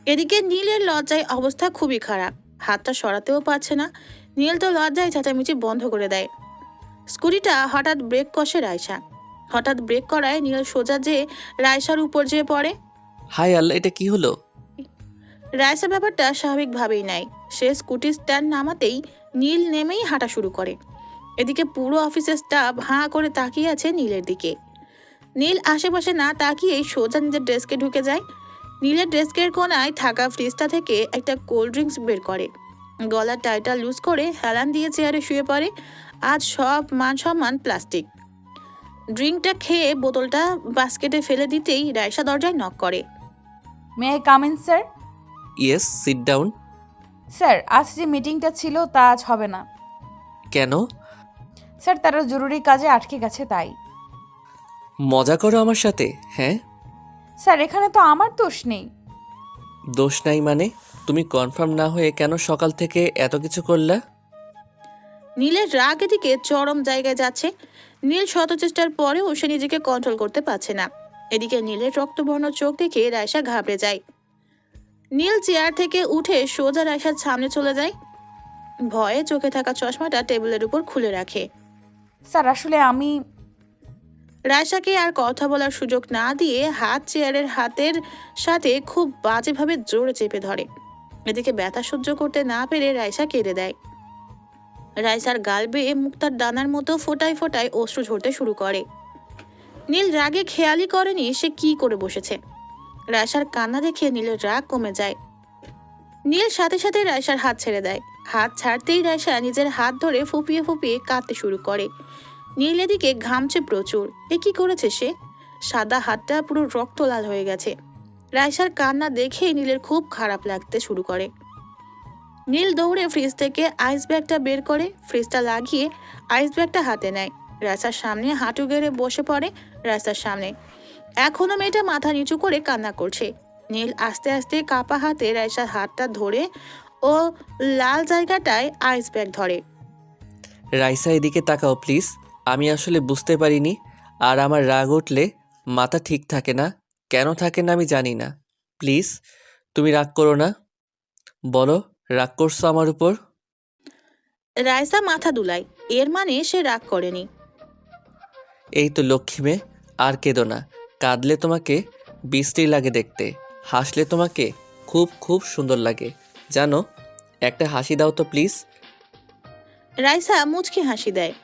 এদিকে নীলের লজ্জায় অবস্থা খুবই খারাপ, হাতটা সরাতেও পারছে না। নীল তো লজ্জায় চেঁচামেচি বন্ধ করে দেয়। স্কুটিটা হঠাৎ ব্রেক কষে রাইসা। হঠাৎ ব্রেক করায় নীল সোজা যে রাইসার উপর যেয়ে পড়ে। হাই আল্লাহ, এটা কি হলো? রাইসা ব্যাপারটা স্বাভাবিকভাবেই নেয়। সে স্কুটির স্ট্যান্ড নামাতেই নীল নেমেই হাঁটা শুরু করে। এদিকে পুরো অফিসের স্টাফ হাঁ করে তাকিয়ে আছে নীলের দিকে। নীল আশেপাশে না তাকিয়েই সোজা নিজের ডেস্কে ঢুকে যায়। নীলের ডেস্কের কোনায় থাকা ফ্রিজটা থেকে একটা কোল্ড ড্রিঙ্কস বের করে, গলার টাইটা লুজ করে হেলান দিয়ে চেয়ারে শুয়ে পড়ে। আজ সব মান সম্মান প্লাস্টিক। ড্রিঙ্কটা খেয়ে বোতলটা বাস্কেটে ফেলে দিতেই রাইসা দরজায় নক করে। May I come in sir? Yes, sit down. Sir আজ যে মিটিংটা ছিল তা আজ হবে না। কেন? স্যার তারা জরুরি কাজে আটকে গেছে তাই। মজা করো আমার সাথে? হ্যাঁ স্যার এখানে তো আমার দোষ নেই। দোষ নাই মানে? তুমি কনফার্ম না হয়ে কেন সকাল থেকে এত কিছু করলা? নীলের রাগ এদিকে চরম জায়গায় যাচ্ছে। নীল শত চেষ্টার পরেও সে নিজেকে কন্ট্রোল করতে পারছে না। এদিকে নীলের রক্তবর্ণ চোখ দেখে রাইসা ঘাবড়ে যায়। নীল চেয়ার থেকে উঠে সোজা রাইসার সামনে চলে যায়। ভয়ে চোখে থাকা চশমাটা টেবিলের উপর খুলে রাখে। স্যার আসলে আমি। রাইসাকে আর কথা বলার সুযোগ না দিয়ে হাত চেয়ারের হাতের সাথে খুব বাজেভাবে জোরে চেপে ধরে। এদিকে ব্যথা সহ্য করতে না পেরে রাইসা কেঁদে দেয়। রাইসার গাল বেয়ে মুক্তার দানার মতো ফোটায় ফোটায় অশ্রু ঝরতে শুরু করে। নীল রাগে খেয়ালই করেনি সে কি করে বসেছে। রাইসার কান্না দেখে নীলের রাগ কমে যায়। নীল সাথে সাথে রাইসার হাত ছেড়ে দেয়। হাত ছাড়তেই রাইসা নিজের হাত ধরে ফুপিয়ে ফুপিয়ে কাঁদতে শুরু করে। নীল এদিকে ঘামছে প্রচুর। এ কি করেছে সে? সাদা হাতটা পুরো রক্ত লাল হয়ে গেছে। রাইসার কান্না দেখেই নীলের খুব খারাপ লাগতে শুরু করে। নীল দৌড়ে ফ্রিজ থেকে আইস ব্যাগটা বের করে ফ্রিজটা লাগিয়ে আইস ব্যাগটা হাতে নেয়। রাইসার সামনে হাঁটু গেড়ে বসে পড়ে। রাইসার সামনে এখনো মেয়েটা মাথা নিচু করে কান্না করছে। নীল আস্তে আস্তে কাপা হাতে রাইসার হাতটা ধরে ও লাল জায়গাটায় আইস ব্যাগ ধরে। রাইসা এদিকে তাকাও প্লিজ। আমি আসলে বুঝতে পারিনি, আর আমার রাগ উঠলে মাথা ঠিক থাকে না। কেন থাকে না আমি জানি না। প্লিজ তুমি রাগ করো না। বলো, রাগ করছো আমার উপর? রাইসা মাথা দুলায়, এর মানে সে রাগ করেনি। এই তো লক্ষ্মী মেয়ে, আর কেঁদো না, কাঁদলে তোমাকে বিশ্রী লাগে দেখতে, হাসলে তোমাকে খুব খুব সুন্দর লাগে জানো। একটা হাসি দাও তো প্লিজ। রাইসা মুচকি হাসি দেয়।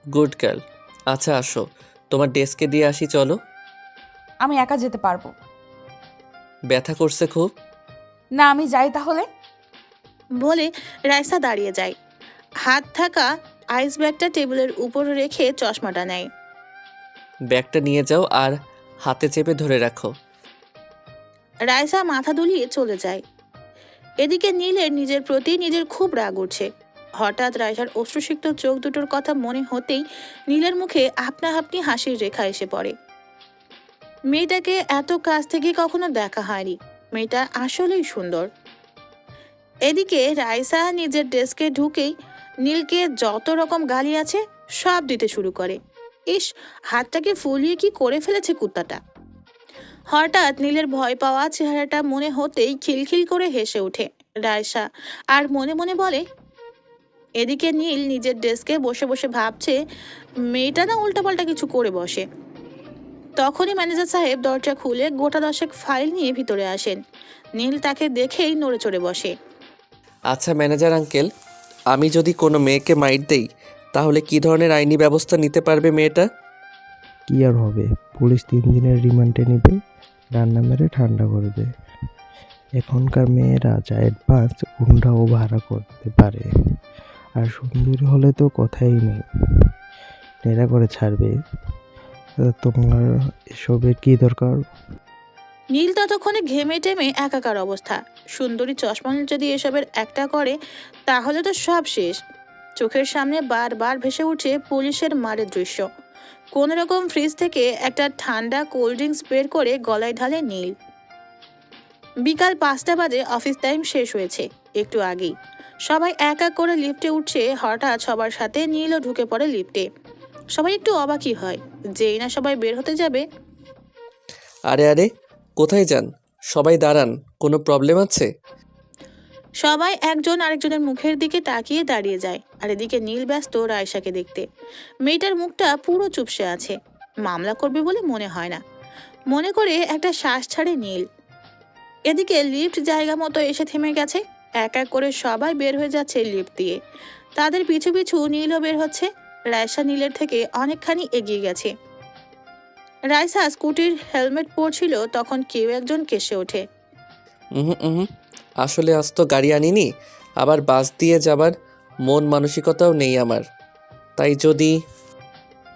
Good girl. আচ্ছা আসো, তোমার ডেস্কে দিয়ে আসি চলো। আমি একা যেতে পারবো। ব্যথা করছে খুব? না, আমি যাই তাহলে। বলে রাইসা দাঁড়িয়ে যায়। হাত থাকা আইস ব্যাগটা টেবিলের উপর রেখে চশমাটা নেয়। ব্যাগটা নিয়ে যাও আর হাতে চেপে ধরে রাখো। রাইসা মাথা দুলিয়ে চলে যায়। এদিকে নীলের নিজের প্রতি নিজের খুব রাগ উঠছে। হঠাৎ রাইসার অশ্রুসিক্ত চোখ দুটোর কথা মনে হতেই নীলের মুখে আপনা আপনি হাসির রেখা এসে পড়ে। মেয়েটাকে এত কাছ থেকে কখনো দেখা হয়নি। মেয়েটা আসলেই সুন্দর। এদিকে রাইসা নিজের ডেস্কে ঢুকেই নীলকে যত রকম গালি আছে সব দিতে শুরু করে। ইস, হাতটাকে ফুলিয়ে কি করে ফেলেছে কুত্তাটা। হঠাৎ নীলের ভয় পাওয়া চেহারাটা মনে হতেই খিলখিল করে হেসে ওঠে রাইসা, আর মনে মনে বলে। এদিকে নীল নিজের ডেস্কে বসে বসে ভাবছে মেয়েটা না উল্টাপাল্টা কিছু করে বসে। তখনই ম্যানেজার সাহেব দরজা খুলে গোটা 10 ফাইল নিয়ে ভিতরে আসেন। নীল তাকে দেখেই নড়ে চড়ে বসে। আচ্ছা ম্যানেজার আঙ্কেল, আমি যদি কোনো মেয়েকে মাইট দেই তাহলে কি ধরনের আইনি ব্যবস্থা নিতে পারবে মেয়েটা? কি আর হবে, পুলিশ 3 দিনের রিমান্ডে নেবে, রান্না মেরে ঠান্ডা করবে। এখনকার মেয়েরা যা অ্যাডভান্স গুন্ডাও ভাড়া করতে পারে, আর সুন্দরী হলে তো কথাই নেই, নেড়া করে ছাড়বে। তোমার এসবের কি দরকার? নীল ততক্ষণে ঘেমে টেমে একাকার অবস্থা। সুন্দরী চশমা যদি এসবের একটা করে তাহলে তো সব শেষ। চোখের সামনে বারবার ভেসে উঠছে পুলিশের মারের দৃশ্য। কোন রকম ফ্রিজ থেকে একটা ঠান্ডা কোল্ড ড্রিঙ্কস বের করে গলায় ঢালে নীল। বিকাল 5টা বাজে, অফিস টাইম শেষ হয়েছে একটু আগেই। সবাই এক এক করে লিফটে উঠছে। হঠাৎ সবার সাথে নীলও ঢুকে পড়ে লিফটে। সবাই একটু অবাকই হয়, যেই না সবাই বের হতে যাবে। আরে আরে, কোথায় যান? সবাই দাঁড়ান, কোনো প্রবলেম আছে? সবাই একজন আরেকজনের মুখের দিকে তাকিয়ে দাঁড়িয়ে যায়। আর এদিকে নীল ব্যস্ত রায়সাকে দেখতে। মেয়েটার মুখটা পুরো চুপসে আছে। মামলা করবে বলে মনে হয় না। মনে করে একটা শ্বাস ছাড়ে নীল। এদিকে লিফট জায়গা মতো এসে থেমে গেছে। এক এক করে সবাই বের হয়ে যাচ্ছে লিফট দিয়ে। তাদের পিছু পিছু নীলও বের হচ্ছে। রায়সা নীলের থেকে অনেকখানি এগিয়ে গেছে। রায়সা স্কুটির হেলমেট পরছিল, তখন কেউ একজন কেসে ওঠে। হুম, আসলে আজ তো গাড়ি আনিনি, আবার বাস দিয়ে যাবার মন মানসিকতাও নেই আমার, তাই যদি।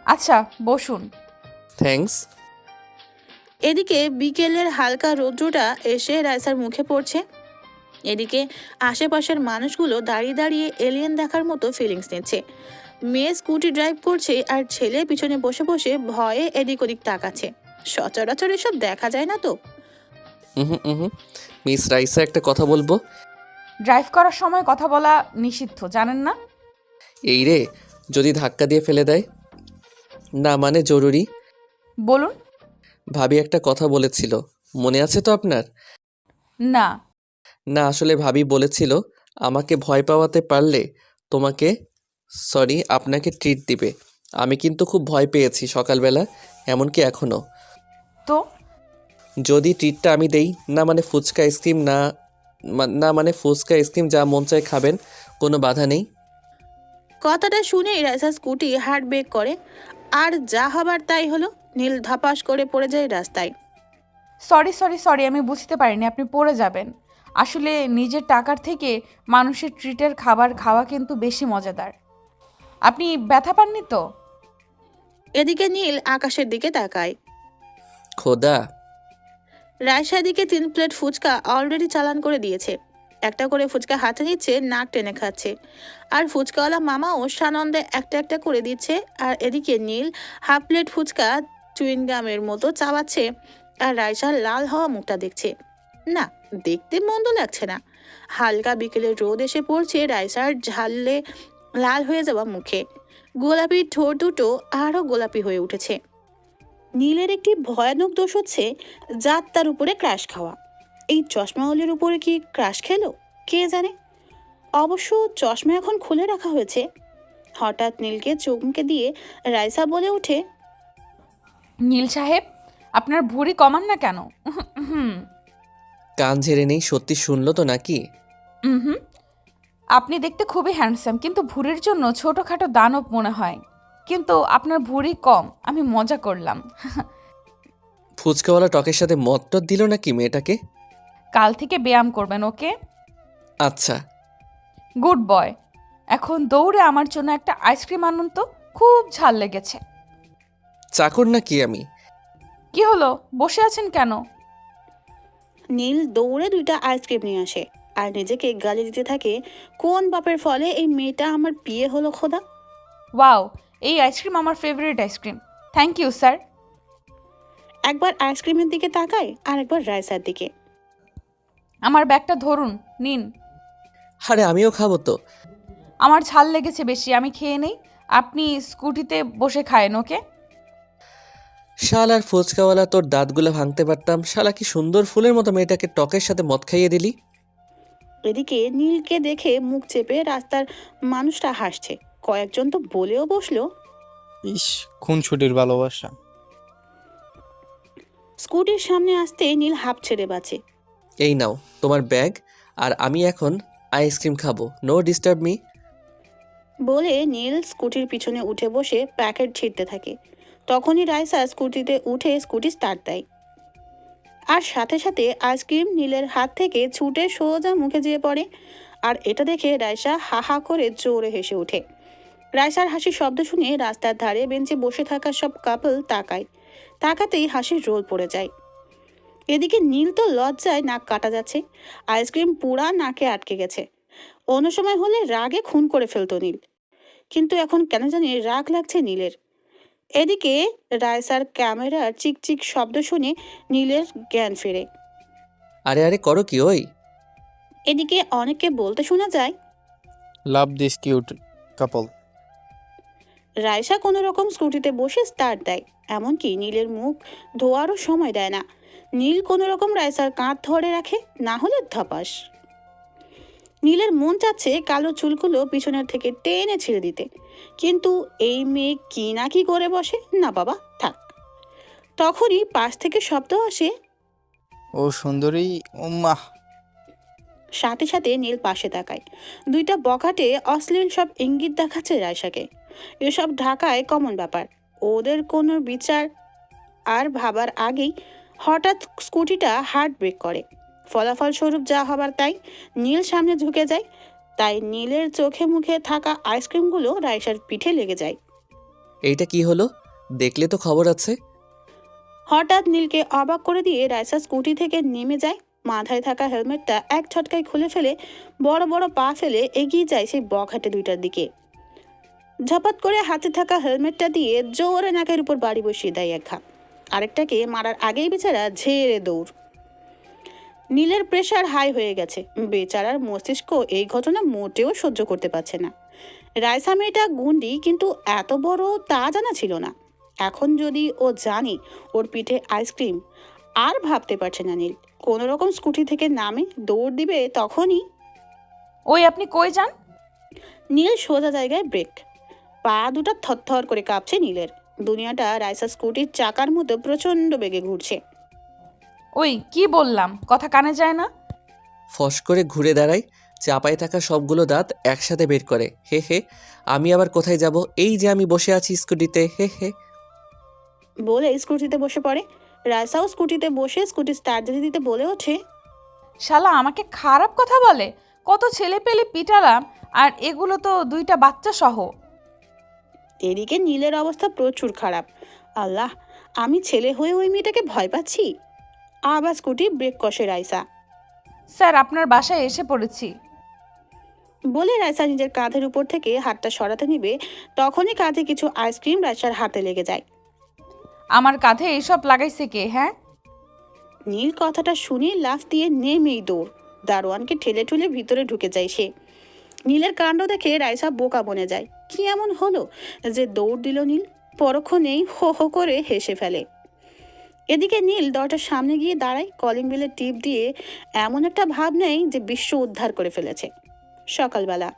আচ্ছা বসুন। থ্যাঙ্কস। এদিকে বিকেলের হালকা রৌদ্রটা এসে রায়সার মুখে পড়ছে। এদিকে আশেপাশের মানুষগুলো দাঁড়িয়ে দাঁড়িয়ে এলিয়েন দেখার মতো ফিলিংস নিচ্ছে। মেয়ে স্কুটি ড্রাইভ করছে আর ছেলে পিছনে বসে বসে ভয়ে এদিক ওদিক তাকাচ্ছে। সচরাচর এসব দেখা যায় না তো। হুম, মিস রাইসা একটা কথা বলবো। ড্রাইভ করার সময় কথা বলা নিষিদ্ধ, জানেন না? এই রে, যদি ধাক্কা দিয়ে ফেলে দেয়? না মানে জরুরি। বলুন। ভাবি একটা কথা বলেছিল, মনে আছে তো আপনার? না। না আসলে ভাবি বলেছিল আমাকে ভয় পাওয়াতে পারলে আপনাকে ট্রিট দিবে। আমি কিন্তু খুব ভয় পেয়েছি সকালবেলা, এমনকি এখনও। তো যদি ট্রিটটা আমি দেই, না মানে ফুচকা আইসক্রিম যা মন চায় খাবেন, কোনো বাধা নেই। কথাটা শুনেই রায়সা স্কুটি হার্ট ব্রেক করে, আর যা হবার তাই হলো। নীল ধাপাস করে পড়ে যায় রাস্তায়। সরি, আমি বুঝতে পারিনি আপনি পড়ে যাবেন। আসলে নিজের টাকার থেকে মানুষের ট্রিটের খাবার খাওয়া কিন্তু বেশি মজাদার। আপনি ব্যথা পাননি তো? এদিকে নীল আকাশের দিকে তাকায়। খোদা। রায়সার দিকে 3 প্লেট ফুচকা অলরেডি চালান করে দিয়েছে। একটা করে ফুচকা হাতে নিচ্ছে, নাক টেনে খাচ্ছে। আর ফুচকাওয়ালা মামাও সানন্দে একটা একটা করে দিচ্ছে। আর এদিকে নীল হাফ প্লেট ফুচকা চুইংগামের মতো চাবাচ্ছে, আর রায়সার লাল হওয়া মুখটা দেখছে। না, দেখতে মন্দ লাগছে না। হালকা বিকেলের রোদ এসে পড়ছে রায়সার ঝালে লাল হয়ে যাওয়া মুখে। গোলাপি ঠোঁট দুটো আরও গোলাপি হয়ে উঠেছে। নীলের একটি ভয়ানক দোষ হচ্ছে তার উপরে ক্রাশ খাওয়া। এই চশমাওয়ালির উপরে কি ক্রাশ খেলো কে জানে। অবশ্য চশমা এখন খুলে রাখা হয়েছে। হঠাৎ নীলকে চমকে দিয়ে রাইসা বলে ওঠে, নীল সাহেব, আপনার ভুঁড়ি কমান না কেন? হুম কান ঝেড়ে নেই, সত্যি শুনলো তো নাকি? হুম। আপনি দেখতে খুবই হ্যান্ডসাম, কিন্তু ভুঁড়ির জন্য ছোটোখাটো দানব মনে হয়। কিন্তু আপনার ভুঁড়ি কম, আমি মজা করলাম। ফুচকাওয়ালা টকের সাথে মদ টদ দিল নাকি মেয়েটাকে? কাল থেকে ব্যায়াম করবেন, ওকে? আচ্ছা। Good boy. এখন দৌড়ে আমার জন্য একটা আইসক্রিম আনুন তো, খুব ঝাল লেগেছে। চাকর নাকি আমি? কি হলো, বসে আছেন কেন? নীল দৌড়ে 2টা আইসক্রিম নিয়ে আসে আর নিজেকে গালি দিতে থাকে, কোন বাপের ফলে এই মেয়েটা আমার বিয়ে হলো খোদা। ওয়াও, এই আইসক্রিম আমার favourite ice cream. Thank you sir. একবার আইসক্রিমের দিকে তাকায় আর একবার রাইসার দিকে। আমার ব্যাগটা ধরুন, নিন। আরে আমিও খাবো তো। আমার ঝাল লেগেছে বেশি, আমি খেয়ে নেই। আপনি স্কুটিতে বসে খায়েন, ওকে? শাল আর ফুচকাওয়ালা, তোর দাঁতগুলো ভাঙতে পারতাম। শালা কি সুন্দর ফুলের মতো মেয়েটাকে টকের সাথে মদ খাইয়ে দিলি। এদিকে নীলকে দেখে মুখ চেপে রাস্তার মানুষটা হাসছে। কয়েকজন তো বলেও বসলো। ইস, খুনছুটির ভালোবাসা। স্কুটির সামনে আসতে নীল হাঁপ ছেড়ে বাঁচে। এই নাও তোমার ব্যাগ, আর আমি এখন আইসক্রিম খাবো। No disturb me. বলে নীল স্কুটির পিছনে উঠে বসে প্যাকেট ছিঁড়তে থাকে। তখনই রাইসা স্কুটিতে উঠে স্কুটি স্টার্ট দেয়, আর সাথে সাথে আইসক্রিম নীলের হাত থেকে ছুটে সোজা মুখে যেয়ে পড়ে। আর এটা দেখে রাইসা হা হা করে জোরে হেসে ওঠে। রাইসার হাসির শব্দ শুনে রাস্তার ধারে বেঞ্চে বসে থাকা সব কাপল তাকায়। তাকাতেই হাসির রোল পড়ে যায়। এদিকে নীল তো লজ্জায় নাক কাটা যাচ্ছে, আইসক্রিম পুরা নাকে আটকে গেছে। অন্য সময় হলে রাগে খুন করে ফেলতো নীল, কিন্তু এখন কেন জানি রাগ লাগছে নীলের। এদিকে রাইসার ক্যামেরার চিকচিক শব্দ শুনে নীলের জ্ঞান ফেরে। আরে আরে করো কি ওই? এদিকে অনেককে বলতে শোনা যায়, love this cute couple. Raisa কোনো রকম স্কুটিতে বসে স্টার্ট দেয়, এমনকি নীলের মুখ ধোয়ারও সময় দেয় না। নীল কোনো রকম রাইসার কাঁধ ধরে রাখে, না হলে ধপাস। নীলের মন চাচ্ছে কালো চুলগুলো পিছনের থেকে টেনে ছিঁড়ে দিতে, কিন্তু এই মেয়ে কি না কি করে বসে। না বাবা, থাক। তখনই পাশ থেকে শব্দ আসে, ও সুন্দরী, উম্মাহ। সাথে সাথে নীল পাশে তাকায়। 2টা বখাটে অশ্লীল সব ইঙ্গিত দেখাচ্ছে রাইসাকে। এসব ঢাকায় কমন ব্যাপার, ওদের কোনো বিচার আর ভাবার আগেই হঠাৎ স্কুটিটা হার্ড ব্রেক করে। ফলাফল স্বরূপ যা হবার তাই। নীল সামনে ঝুঁকে যায়, তাই নীলের চোখে মুখে থাকা আইসক্রিমগুলো রাইসার পিঠে লেগে যায়। এইটা কি হলো? দেখলে তো খবর আছে। হঠাৎ নীলকে অবাক করে দিয়ে রাইসা স্কুটি থেকে নেমে যায়। মাথায় থাকা হেলমেটটা এক ঝটকায় খুলে ফেলে বড় বড় পা ফেলে এগিয়ে যায় সেই বখাটে 2টার দিকে। ঝপাত করে হাতে থাকা হেলমেটটা দিয়ে জোরে নাকের উপর বাড়ি বসিয়ে দেয় এক ঘা। আরেকটাকে মারার আগেই বেচারা ঝেড়ে দৌড়। নীলের প্রেশার হাই হয়ে গেছে, বেচারার মস্তিষ্ক এই ঘটনা মোটেও সহ্য করতে পারছে না। রাইসা মেয়েটা গুন্ডি, কিন্তু এত বড় তা জানা ছিল না। এখন যদি ও জানে ওর পিঠে আইসক্রিম, আর ভাবতে পারছে না নীল। কোনো রকম স্কুটি থেকে নামে দৌড় দিবে, তখনই ওই আপনি কই যান? নীল সোজা জায়গায় ব্রেক। পা 2টা থরথর করে কাঁপছে নীলের। দুনিয়াটা রাইসা স্কুটির চাকার মতো প্রচণ্ড বেগে ঘুরছে। ওই কি বললাম, কথা কানে যায় না? ফস করে ঘুরে দাঁড়ায়, চাপায় থাকা সবগুলো দাঁত একসাথে বের করে। হে হে, আমি আবার কোথায় যাব? এই যে আমি বসে আছি স্কুটিতে, হে হে। বলে স্কুটিতে বসে পড়ে। রাইসাও স্কুটিতে বসে স্কুটি স্টার্ট দিতে দিতে বলে ওঠে, শালা আমাকে খারাপ কথা বলে। কত ছেলে পেলে পিটালাম, আর এগুলো তো 2টা বাচ্চা সহ। এদিকে নীলের অবস্থা প্রচুর খারাপ। আল্লাহ, আমি ছেলে হয়ে ওই মেয়েটাকে ভয় পাচ্ছি। আবার স্কুটি ব্রেক কষে রাইসা। স্যার, আপনার বাসায় এসে পড়েছি। বলে রাইসা নিজের কাঁধের উপর থেকে হাতটা সরাতে নিবে, তখনই কাঁধে কিছু আইসক্রিম রাইসার হাতে লেগে যায়। আমার কাঁধে এইসব লাগাইছে কে, হ্যাঁ? নীল কথাটা শুনে লাফ দিয়ে নেমেই দৌড়। দারোয়ানকে ঠেলে ঠুলে ভিতরে ঢুকে যায় সে। নীলের কাণ্ড দেখে রাইসা বোকা বনে যায়। কি এমন হলো যে দৌড় দিল নীল? পরক্ষণেই হো হো করে হেসে ফেলে। এদিকে নীল দরজার সামনে গিয়ে দাঁড়ায়, কলিং বেলের টিপ দিয়ে এমন একটা ভাব নেয় যে বিশ্ব উদ্ধার করে ফেলেছে। সকালবেলা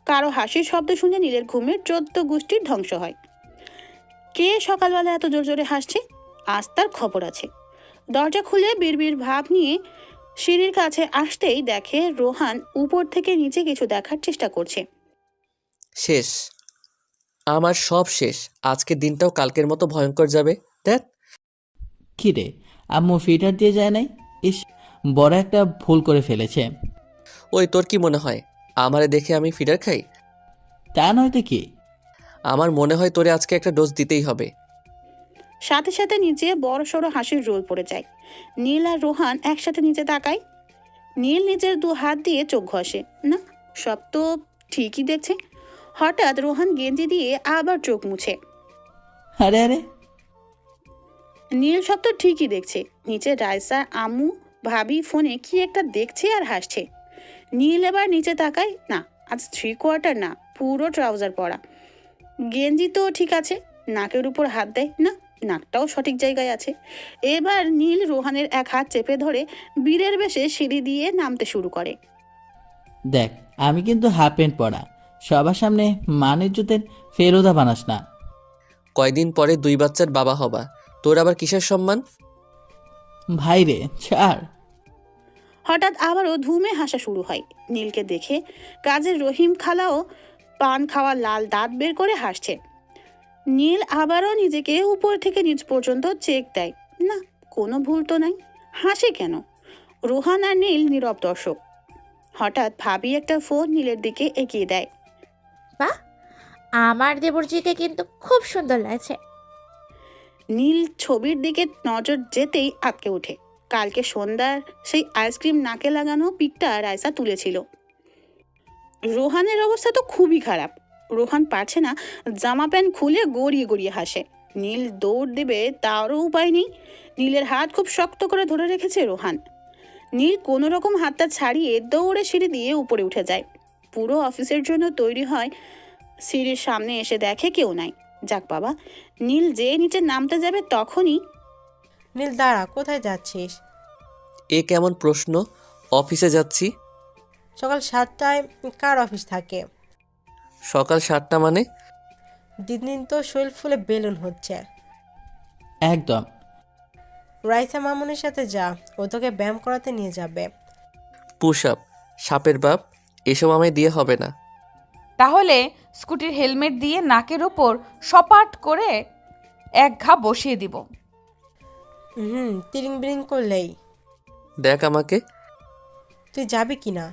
কারো হাসির শব্দ শুনে নীলের ঘুমের 14 গোষ্ঠীর ধ্বংস হয়। কে সকালবেলা এত জোর জোরে হাসছে? আজ তার খবর আছে। দরজা খুলে বিড়বিড় ভাব নিয়ে সিঁড়ির কাছে আসতেই দেখে রোহান উপর থেকে নিচে কিছু দেখার চেষ্টা করছে। শেষ, আমার সব শেষ। আজকের দিনটাও কালকের মতো ভয়ঙ্কর যাবে। দেখ, কি রে, আম্মু ফিটার দিয়ে যায় নাই? ইস, বড় একটা ভুল করে ফেলেছে। ওই তোর কি মনে হয় আমারে দেখে আমি ফিডার খাই? তা নয়তো কি? আমার মনে হয় তোরে আজকে একটা ডোজ দিতেই হবে। সাথে সাথে নিচে বড় সড়ো হাসির রোল পড়ে যায়। নীল আর রোহান একসাথে নিচে তাকায়। নীল নিজের 2 হাত দিয়ে চোখ ঘষে। না, সব তো ঠিকই দেখছে। হঠাৎ রোহান গেঞ্জি দিয়ে আবার চোখ মুছে। আরে আরে, নীল সব তো ঠিকই দেখছে। নিচে রাইসা আম্মু ভাবি ফোনে কি একটা দেখছে আর হাসছে। নীল এবার নিচে তাকায়। না, আজ 3/4 না, পুরো ট্রাউজার পরা। গেঞ্জি তো ঠিক আছে, নাকের উপর হাত দেয়। না, নাকটাও সঠিক জায়গায় আছে। এবার নীল রোহানের এক হাত চেপে ধরে বীরের বেশে সিঁড়ি দিয়ে নামতে শুরু করে। দেখ, আমি কিন্তু হাফ প্যান্ট পরা। সবার সামনে মানের জুতের ফেরোদা বানাস না। কয়দিন পরে 2 বাচ্চার বাবা হবা, তোর আবার কিসের সম্মান? ভাই রে, ছাড়। হঠাৎ আবারও ধুমে হাসা শুরু হয়। নীলকে দেখে কাজের রহিম খালাও পান খাওয়া লাল দাঁত বের করে হাসছে। নীল আবারও নিজেকে উপর থেকে নিচ পর্যন্ত চেক দেয়। না, কোনো ভুল তো নাই। হাসে কেন? রোহান আর নীল নীরব দর্শক। হঠাৎ ভাবি একটা ফোন নীলের দিকে এগিয়ে দেয়। বাহ, আমার দেবরজিকে কিন্তু খুব সুন্দর লাগছে। নীল ছবির দিকে নজর যেতেই আটকে ওঠে। কালকে সন্ধ্যার সেই আইসক্রিম নাকে লাগানো পিকটা রাইসা তুলেছিল। রোহানের অবস্থা তো খুবই খারাপ। রোহান পারছে না জামা প্যান্ট খুলে গড়িয়ে গড়িয়ে হাসে। নীল দৌড় দেবে তারও উপায় নেই। নীলের হাত খুব শক্ত করে ধরে রেখেছে রোহান। নীল কোনো রকম হাতটা ছাড়িয়ে দৌড়ে সিঁড়ি দিয়ে উপরে উঠে যায়। পুরো অফিসের জন্য তৈরি হয়। সিঁড়ির সামনে এসে দেখে কেউ নাই। যাক বাবা। নীল যে নিচে নামতে যাবে তখনই নীল দাঁড়া, কোথায় যাচ্ছিস? এ কেমন প্রশ্ন? অফিসে যাচ্ছি। সকাল 7টায় কার অফিস থাকে? সকাল 7টা মানে? দিন দিন তো শরীর ফুলে বেলুন হচ্ছে। একদম। রাইসা মামুনের সাথে যা, ও তোকে ব্যায়াম করাতে নিয়ে যাবে। পুশ আপ, সাপের বাপ, এসব আমায় দিয়ে হবে না। তাহলে স্কুটির হেলমেট দিয়ে নাকের ওপর সপাট করে এক ঘা বসিয়ে দিব। তিরিং বিরিং করলেই। দেখ আমাকে। তুই যাবি কি না?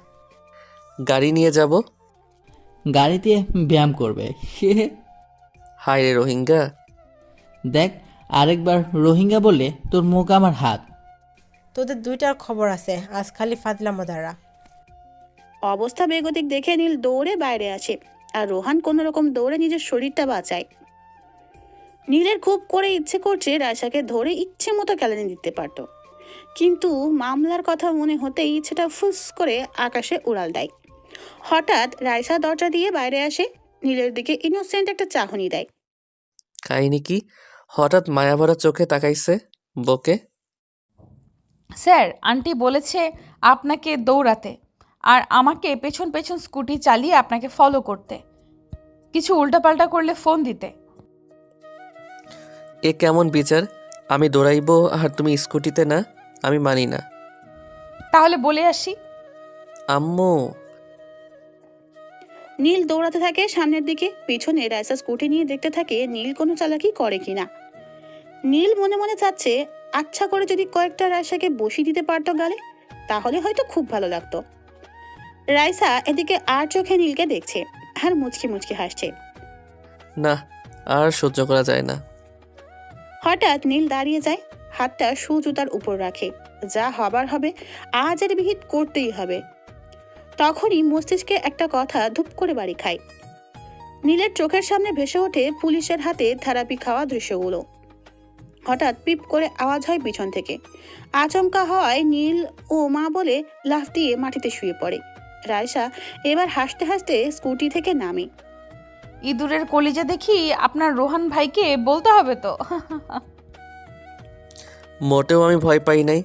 গাড়ি নিয়ে যাব। গাড়িতে ব্যায়াম করবে? হায় রে রোহিঙ্গা। দেখ, আরেকবার রোহিঙ্গা বললে তোর মুখ আমার হাত। তোদের 2টার খবর আছে, আজ খালি ফাজলামো দ্বারা। অবস্থা বেগতিক দেখে নীল দৌড়ে বাইরে আসে আর রোহান কোনো রকম দৌড়ে নিজের শরীরটা বাঁচায়। নীলের খুব করে ইচ্ছে করছে রায়সাকে ধরে ইচ্ছে মতো কেলানি দিতে পারত, কিন্তু মামলার কথা মনে হতেই ইচ্ছেটা ফুস করে আকাশে উড়াল দেয়। হঠাৎ রায়সা দরজা দিয়ে বাইরে আসে, নীলের দিকে ইনোসেন্ট একটা চাহনি দেয়। কাহিনী কি? হঠাৎ মায়াভরা চোখে তাকাইছে বকে। স্যার, আন্টি বলেছে আপনাকে দৌড়াতে আর আমাকে পেছন পেছন স্কুটি চালিয়ে আপনাকে ফলো করতে, কিছু উল্টাপাল্টা করলে ফোন দিতে। এ কেমন বিচার? আমি দৌড়াইবো আর তুমি স্কুটিতে না? আমি মানি না। তাহলে বলে আসি। আম্মু। নীল দৌড়াতে থাকে সামনের দিকে। পিছনে রায়সা স্কুটি নিয়ে দেখতে থাকে নীল কোনো চালাকি করে কিনা। নীল মনে মনে চাচ্ছে আচ্ছা করে যদি কয়েকটা রায়সাকে বসিয়ে দিতে পারতো গালে, তাহলে হয়তো খুব ভালো লাগতো। রাইসা এদিকে আর চোখে নীলকে দেখছে আর মুচকি মুচকি হাসছে। না, আর সহ্য করা যায় না। হঠাৎ নীল দাঁড়িয়ে যায়, হাতটা শু জুতার উপর রাখে। যা হবার হবে, আজ এর বিহিত করতেই হবে। তখনই মস্তিষ্কে একটা কথা ধুপ করে বাড়ি খায়। নীলের চোখের সামনে ভেসে ওঠে পুলিশের হাতে থেরাপি খাওয়া দৃশ্যগুলো। হঠাৎ পিপ করে আওয়াজ হয় পিছন থেকে। আচমকা হওয়ায় নীল ও মা বলে লাফ দিয়ে মাটিতে শুয়ে পড়ে। রায়সা এবার হাসতে হাসতে স্কুটি থেকে নামে। ইঁদুরের কলিজা দেখি আপনার রোহান ভাইকে বলতে হবে তো। মোটেও আমি ভয় পাই নাই।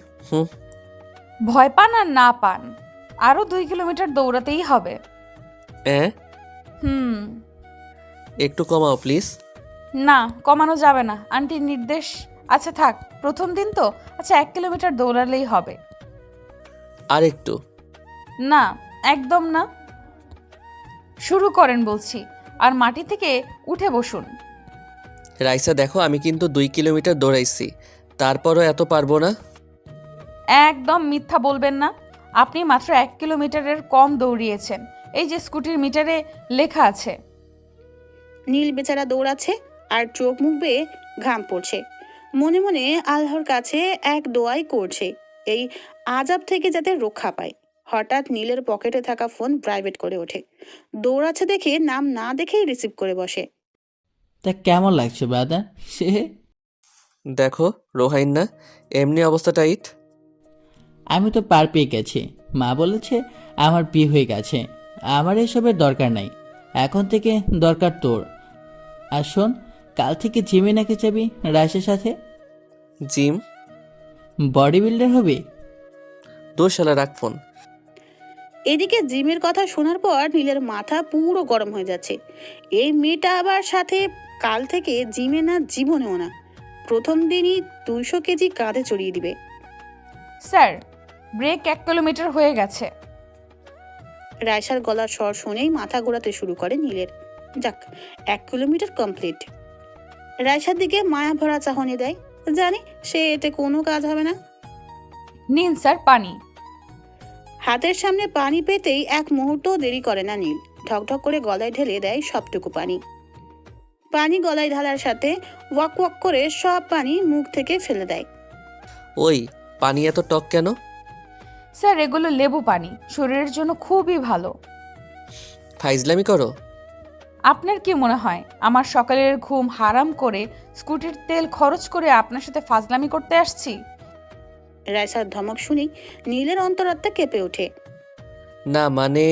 ভয় পান আর না পান, আরো 2 কিলোমিটার দৌড়াতেই হবে। একটু কমাও প্লিজ। না, কমানো যাবে না, আন্টির নির্দেশ। আচ্ছা থাক, প্রথম দিন তো। আচ্ছা 1 কিলোমিটার দৌড়ালেই হবে। আর একটু। না, একদম না। শুরু করেন বলছি, আর মাটি থেকে উঠে বসুন। রাইসা দেখো, আমি কিন্তু 2 কিলোমিটার দৌড়াইছি, তারপরও এত পারবো না। একদম মিথ্যা বলবেন না। আপনি মাত্র 1 কিলোমিটারের কম দৌড়িয়েছেন, এই যে স্কুটির মিটারে লেখা আছে। নীল বেচারা দৌড়াচ্ছে আর চোখ মুখ বেয়ে ঘাম পড়ছে। মনে মনে আল্লাহর কাছে এক দোয়াই করছে, এই আজাব থেকে যাতে রক্ষা পায়। হঠাৎ নীলের পকেটে থাকা ফোন প্রাইভেট করে ওঠে। দৌড়াচ্ছে দেখে নাম না দেখেই রিসিভ করে বসে। তা কেমন লাগছে ব্রাদার? সে দেখো রোহাইন না, এমনি অবস্থা টাইট। আমি তো পার পেয়ে গেছি। মা বলেছে আমার বিয়ে হয়ে গেছে, আমার এসবের দরকার নাই। এখন থেকে দরকার তোর। আর শোন, কাল থেকে জিমে নাকি যাবি রাইসের সাথে? জিম? বডি বিল্ডার হবি? দোশালা রাখ ফোন। এদিকে জিমের কথা শোনার পর নীলের মাথা পুরো গরম হয়ে যাচ্ছে। এই মেয়েটা আবার সাথে কাল থেকে জিমে না, জীবনেও না। প্রথম দিনই 200 কেজি কাঁধে চড়িয়ে দিবে। স্যার, ব্রেক 1 কিলোমিটার হয়ে গেছে। রায়সার গলার স্বর শুনেই মাথা ঘোরাতে শুরু করে নীলের। যাক, 1 কিলোমিটার কমপ্লিট। রায়সার দিকে মায়া ভরা চাহনি দেয়, জানি সে এতে কোনো কাজ হবে না। নিন স্যার পানি। হাতের সামনে পানি পেতেই এক মুহূর্তও দেরি করে না নীল। ঢকঢক করে গলায় ঢেলে দেয় সবটুকু পানি। পানি গলায় ঢালার সাথে ওয়াক ওয়াক করে সব পানি মুখ থেকে ফেলে দেয়। ওই পানি এত টক কেন? স্যার এগুলো লেবু পানি, শরীরের জন্য খুবই ভালো। ফাইজলামি করো? আপনার কি মনে হয় আমার সকালের ঘুম হারাম করে স্কুটির তেল খরচ করে আপনার সাথে ফাজলামি করতে আসছি? রায়সার ধমক শুনেই নীলের অন্তরাত্মা কেঁপে ওঠে। না মানে।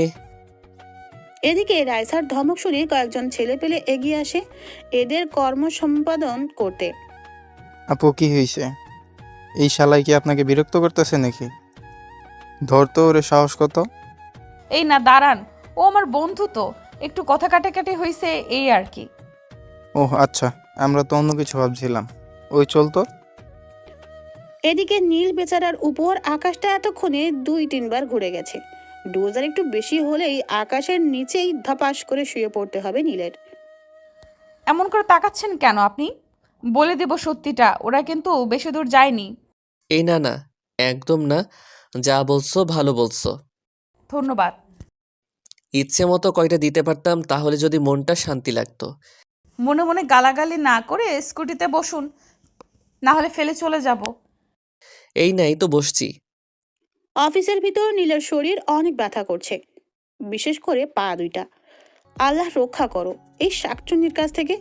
এদিকে রায়সার ধমক শুনে কয়েকজন ছেলে পেলে এগিয়ে আসে এদের কর্ম সম্পাদন করতে। আপু কি হয়েছে? এই শালাই কি আপনাকে বিরক্ত করতেছে নাকি? ধরতো ওরে, সাহস কত! এই না দাঁড়ান, ও আমার বন্ধু, তো একটু কথা কাটাকাটি হয়েছে এই আর কি। ওহ আচ্ছা, আমরা তো অন্য কিছু ভাবছিলাম। ওই চলতো। এদিকে নীল বেচারার উপর আকাশটা এতক্ষণে 2-3 বার ঘুরে গেছে। ডোজার একটু বেশি হলেই আকাশের নিচেই ধপাস করে শুয়ে পড়তে হবে নীলের। এমন করে তাকাচ্ছেন কেন আপনি? বলে দেব সত্যিটা, ওরা কিন্তু বেশি দূর যায়নি। এই না না, একদম না, যা বলছো ভালো বলছো। ধন্যবাদ। ইচ্ছে মতো কয়টা দিতে পারতাম, তাহলে যদি মনটা শান্তি লাগতো। মনে মনে গালাগালি না করে স্কুটিতে বসুন, না হলে ফেলে চলে যাব। এই নাই তো বসছি। অফিসের ভিতর নীলের শরীর অনেক ব্যথা করছে, বিশেষ করে পা দুইটা। আল্লাহ রক্ষা করো এই শাকচুন্নির কাছ থেকে।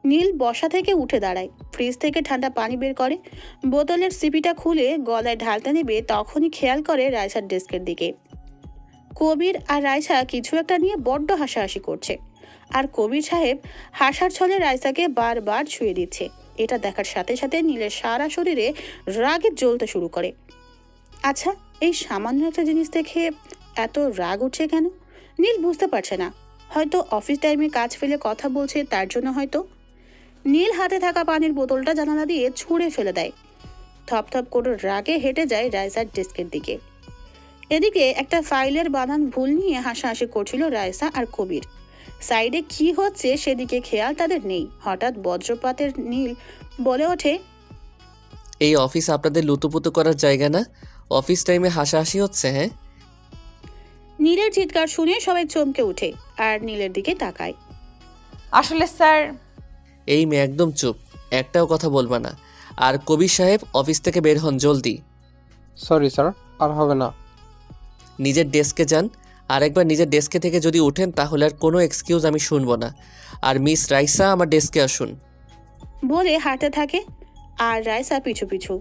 নীল বসা থেকে উঠে দাঁড়ায়, ফ্রিজ থেকে ঠান্ডা পানি বের করে, বোতলের সিপিটা খুলে গলায় ঢালতে নেবে তখনই খেয়াল করে রায়সার ডেস্কের দিকে। কবির আর রায়সা কিছু একটা নিয়ে বড্ড হাসাহাসি করছে, আর কবির সাহেব হাসার ছলে রায়সাকে বারবার ছুঁয়ে দিচ্ছে। এটা দেখার সাথে সাথে নীলের সারা শরীরে রাগে জ্বলতে শুরু করে। আচ্ছা, এই সামান্য একটা জিনিস দেখে এত রাগ উঠছে কেন? নীল বুঝতে পারছে না। হয়তো অফিস টাইমে কাজ ফেলে কথা বলছে, তার জন্য হয়তো। নীল হাতে থাকা পানির বোতলটা জানালা দিয়ে ছুঁড়ে ফেলে দেয়। থপথপ করে রাগে হেঁটে যায় রায়সার ডেস্কের দিকে। এদিকে একটা ফাইলের বানান ভুল নিয়ে হাসাহাসি করছিল রায়সা আর কবির। সাইডে কি হচ্ছে সেদিকে খেয়াল তাদের নেই। হঠাৎ বজ্রপাতের নীল বলে ওঠে, এই অফিস আপনাদের লুতুপুতু করার জায়গা না। অফিস টাইমে হাসাহাসি হচ্ছে? হ্যাঁ। নীলের চিৎকার শুনে সবাই চমকে ওঠে আর নীলের দিকে তাকায়। আসলে স্যার। এই মেয়ে একদম চুপ, একটাও কথা বলবা না। আর কবির সাহেব অফিস থেকে বের হন জলদি। সরি স্যার, আর হবে না। নিজের ডেস্কে যান, আর একবার নিজের ডেস্কে থেকে যদি ওঠেন তাহলে আর কোনো এক্সকিউজ আমি শুনবো না। আর মিস রাইসা আমার ডেস্কে আসুন বলে হাঁটতে থাকে আর রায়সা পিছু পিছু।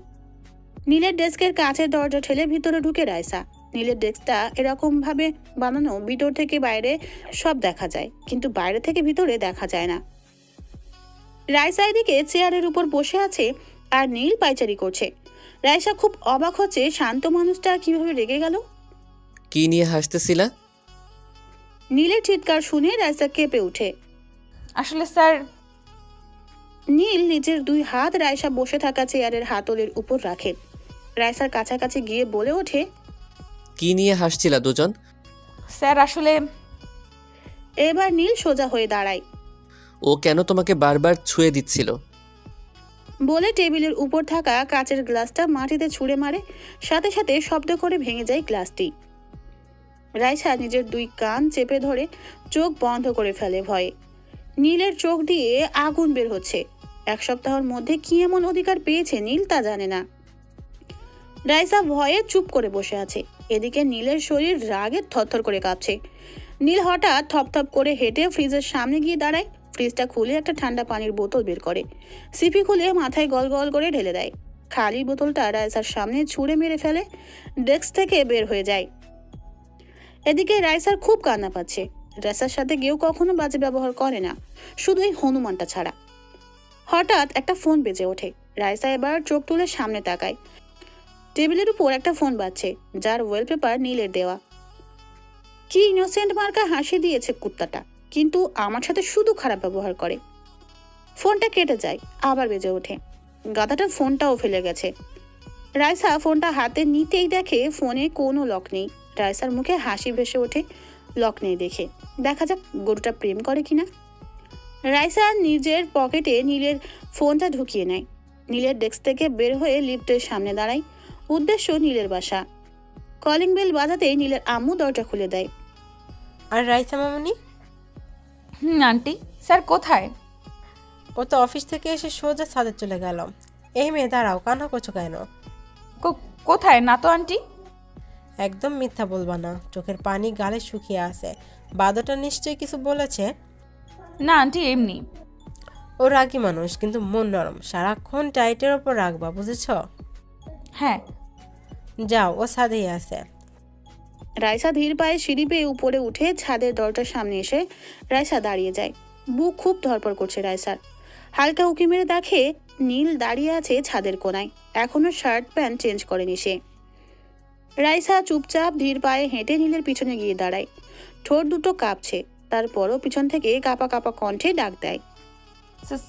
নীলের ডেস্কের কাছের দরজা ঠেলে ভিতরে ঢুকে রায়সা। নীলের ডেস্কটা এরকম ভাবে বানানো, ভিতর থেকে বাইরে সব দেখা যায়, কিন্তু বাইরে থেকে ভিতরে দেখা যায় না। রায়সা এদিকে চেয়ারের উপর বসে আছে আর নীল পায়চারি করছে। রায়সা খুব অবাক হচ্ছে, শান্ত মানুষটা কিভাবে রেগে গেল। কি নিয়ে হাসতেছিলা? নীলের চিৎকার শুনে রায়সা কেঁপে উঠে। আসলে স্যার। নীল নিজের 2 হাত রাইসা বসে থাকা চেয়ারের হাতলের উপর রাখে। রাইসার কাছাকাছি গিয়ে বলে ওঠে, কি নিয়ে হাসছিলা দুজন? স্যার আসলে এবার নীল সোজা হয়ে দাঁড়ায়। ও কেন তোমাকে বারবার ছুঁয়ে দিচ্ছিল? বলে টেবিলের উপর থাকা কাচের গ্লাসটা মাটিতে ছুঁড়ে মারে, সাথে সাথে শব্দ করে ভেঙে যায় গ্লাসটি। রাইসা নিজের 2 কান চেপে ধরে চোখ বন্ধ করে ফেলে ভয়ে। নীলের চোখ দিয়ে আগুন বের হচ্ছে। 1 সপ্তাহের মধ্যে কি এমন অধিকার পেয়েছে নীল তা জানে না। রাইসা ভয়ে চুপ করে বসে আছে। এদিকে নীলের শরীর রাগে থরথর করে কাঁপছে। নীল হঠাৎ থপথপ করে হেঁটে ফ্রিজের সামনে গিয়ে দাঁড়ায়। ফ্রিজটা খুলে একটা ঠান্ডা পানির বোতল বের করে, সিপি খুলে মাথায় গল গল করে ঢেলে দেয়। খালি বোতলটা রাইসার সামনে ছুঁড়ে মেরে ফেলে ডেস্ক থেকে বের হয়ে যায়। এদিকে রাইসার খুব কান্না পাচ্ছে। রাইসার সাথে কেউ কখনো বাজে ব্যবহার করে না, শুধু এই হনুমানটা ছাড়া। হঠাৎ একটা ফোন বেজে ওঠে। রাইসা এবার চোখ তুলে সামনে তাকায়। টেবিলের উপর একটা ফোন বাজছে, যার ওয়ালপেপার নীলের দেওয়া। কি ইনোসেন্ট মার্কা হাসি দিয়েছে কুত্তাটা, কিন্তু আমার সাথে শুধু খারাপ ব্যবহার করে। ফোনটা কেটে যায়, আবার বেজে ওঠে। গাধাটা ফোনটাও ফেলে গেছে। রাইসা ফোনটা হাতে নিতেই দেখে ফোনে কোনো লক নেই। রাইসার মুখে হাসি ভেসে ওঠে লক নেই দেখে। দেখা যাক গরুটা প্রেম করে কিনা। রাইসা নিজের পকেটে নীলের ফোনটা ঢুকিয়ে নেয়। নীলের ডেস্ক থেকে বের হয়ে লিফটের সামনে দাঁড়ায়। উদ্দেশ্য নীলের বাসা। কলিং বেল বাজাতেই নীলের আম্মু দরজা খুলে দেয়। আর রাইসা মামনি? আন্টি। স্যার কোথায়? ও তো অফিস থেকে এসে সোজা ছাদে চলে গেল। এই মেয়ে দাঁড়াও, কান্না করছো কেন? কোথায় না তো আন্টি। একদম মিথ্যা বলবা না, চোখের পানি গালে শুকিয়ে আছে। বাদরটা নিশ্চয়ই কিছু বলেছে। না আন্টি, এমনি। ও রাগী মানুষ, কিন্তু মন নরম। সারাক্ষণ টাইটের ওপর রাখবা, বুঝেছ? হ্যাঁ। যাও, ও ছাদেই আছে। রাইসা ধীর পায়ে সিঁড়ি বেয়ে উপরে উঠে ছাদের দরজার সামনে এসে রাইসা দাঁড়িয়ে যায়। বুক খুব ধরপড় করছে রাইসার। হালকা উকি মেরে দেখে নীল দাঁড়িয়ে আছে ছাদের কোনায়। এখনো শার্ট প্যান্ট চেঞ্জ করেনি সে। রাইসা চুপচাপ ধীর পায়ে হেঁটে নীলের পিছনে গিয়ে দাঁড়ায়। ঠোঁট দুটো কাঁপছে, তারপরও পিছন থেকে কাঁপা কাঁপা কণ্ঠে ডাক দেয়,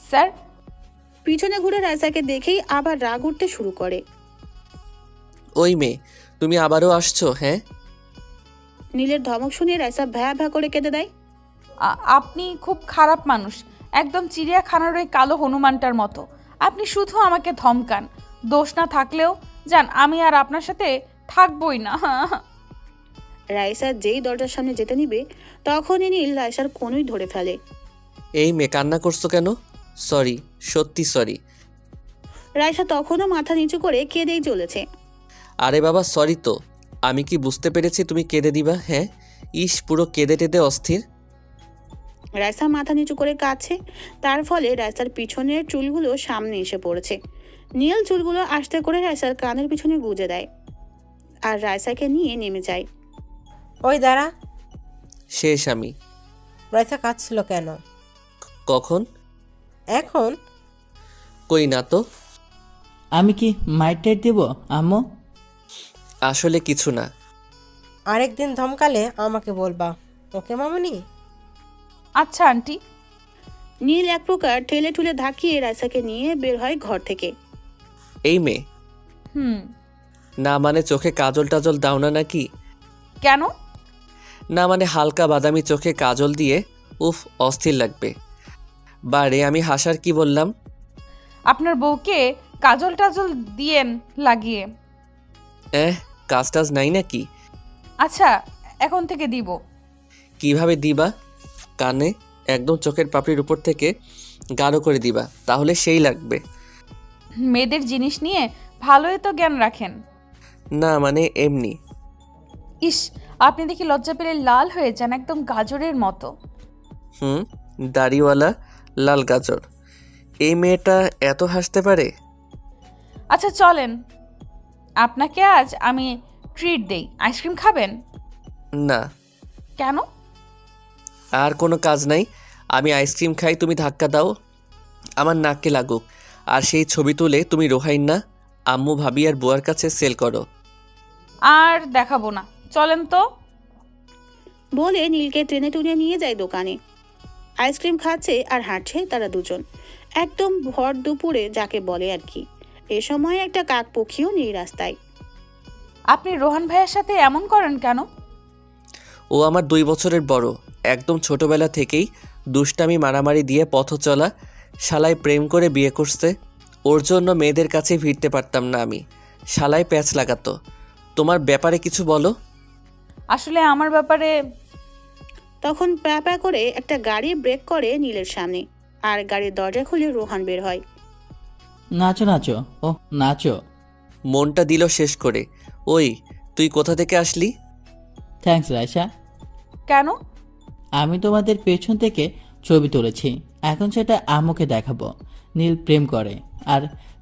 স্যার। পিছনে ঘুরে রাইসাকে দেখেই আবার রাগ উঠতে শুরু করে। ওই মেয়ে, তুমি আবারও আসছো? হ্যাঁ। নীলের ধমক শুনে রাইসা ভ্যা ভ্যা করে কেঁদে দেয়। আপনি খুব খারাপ মানুষ, একদম চিড়িয়াখানার ওই কালো হনুমানটার মতো। আপনি শুধু আমাকে ধমকান। দোষ না থাকলেও জান আমি আর আপনার সাথে থাকবই না। রাইসা যেই দরজার সামনে যেতে নিবে তখনই নীল রাইসার কোনই ধরে ফেলে। এই মেয়ে, কান্না করছো কেন? সরি, সত্যি সরি। রাইসা তখনও মাথা নিচু করে কেঁদেই চলেছে। আরে বাবা, সরি তো। আমি কি বুঝতে পেরেছি তুমি কেঁদে দিবা? হ্যাঁ, ইস, পুরো কেঁদে টেঁদে অস্থির। রাইসা মাথা নিচু করে কাঁদছে, তার ফলে রাইসার পিছনের চুলগুলো সামনে এসে পড়েছে। নীল চুলগুলো আস্তে করে রাইসার কানের পিছনে গুজে দেয় আর রাইসাকে নিয়ে নেমে যায়। ওই দাঁড়া। শেষ আমি। রাইসা কাঁদছিল কেন? কখন? এখন? কই না তো। আমি কি মাইটাইট দেব আম্মু? আসলে কিছু না। আরেকদিন ধমকালে আমাকে বলবা, ওকে মামনি? আচ্ছা আন্টি। নীল এক প্রকার ঠেলে ঠুলে ধাকিয়ে রাইসাকে নিয়ে বের হয় ঘর থেকে। এই মেয়ে। না মানে চোখে কাজল টাজল দাও না নাকি? কেন? না মানে হালকা বাদামি চোখে কাজল দিয়ে উফ অস্থির লাগবে। বারে আমি হাসার কি বললাম? আপনার বউকে কাজল টাজল দিয়েন লাগিয়ে। কাজ টাজ নাই নাকি? আচ্ছা এখন থেকে দিব। কিভাবে দিবা? কানে একদম চোখের পাপড়ির উপর থেকে গাঢ় করে দিবা, তাহলে সেই লাগবে। মেয়েদের জিনিস নিয়ে ভালোই তো জ্ঞান রাখেন। না মানে এমনি। ইস, আপনি দেখি লজ্জা পেলে লাল হয়ে যান, একদম গাজরের মতো। দাড়িওয়ালা লাল গাজর। এই মেয়েটা এত হাসতে পারে? আচ্ছা চলেন, আপনাকে আজ আমি ট্রিট দেই। আইসক্রিম খাবেন? না। কেন? আর কোনো কাজ নাই, আমি আইসক্রিম খাই, তুমি ধাক্কা দাও, আমার নাককে লাগুক। আর সেই ছবি তুলে তুমি রোহাইন না, আম্মু ভাবি আর বুয়ার কাছে সেল করো। আর দেখাবো না, চলেন তো। বলে নীলকে টেনে টুনে নিয়ে যায় দোকানে। আইসক্রিম খাচ্ছে আর হাঁটছে তারা দুজন। একদম ভর দুপুরে যাকে বলে আর কি। এ সময় একটা কাকপক্ষীও নেই রাস্তায়। আপনি রোহান ভাইয়ের সাথে এমন করেন কেন? ও আমার 2 বছরের বড়। একদম ছোটবেলা থেকেই দুষ্টামি মারামারি দিয়ে পথ চলা, শালায় প্রেম করে বিয়ে করছে। ওর জন্য মেয়েদের কাছে ভিড়তে পারতাম না আমি। শালায় প্যাচ লাগাতো। তোমার ব্যাপারে কিছু বলো। আসলে আমার ব্যাপারে তখন প্যা প্যা করে একটা গাড়ি ব্রেক করে নীলের সামনে, আর গাড়ির দরজা খুলে রোহান বের হয়। নাচো নাচো, ও নাচো। মনটা দিল শেষ করে। ওই, তুই কোথা থেকে আসলি? থ্যাঙ্কস রাইসা। কেন? আমি তোমাদের পেছন থেকে ছবি তুলেছি, এখন সেটা আম্মুকে দেখাবো। নীল প্রেম করে আর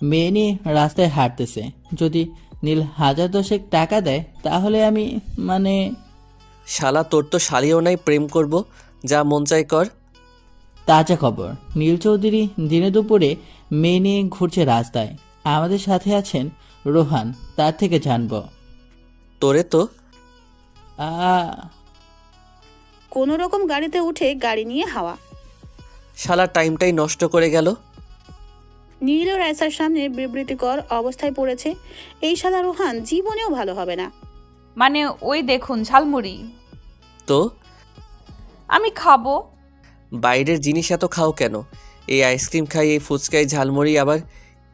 মেয়ে নিয়ে রাস্তায় হাঁটতেছে। যদি নীল 1000 টাকা দেয় তাহলে আমি মানে শালা, তোর তো শালিও নাই, প্রেম করব? যা মন চাই কর। তাজা খবর, নীল চৌধুরী দিনে দুপুরে মেয়ে নিয়ে ঘুরছে রাস্তায়। আমাদের সাথে আছেন রোহান, তার থেকে জানবো। তোরে তো আ কোনো রকম গাড়িতে উঠে গাড়ি নিয়ে হাওয়া। শালা টাইমটাই নষ্ট করে গেল। নীল ও রাইসার সামনে বিবৃতিকর অবস্থায় পড়েছে। এই শালা রোহান জীবনেও ভালো হবে না। মানে ওই দেখুন ঝালমুড়ি। তো আমি খাবো। বাইরের জিনিস এত খাও কেন? এই আইসক্রিম খাই, এই ফুচকাই, ঝালমুড়ি, আবার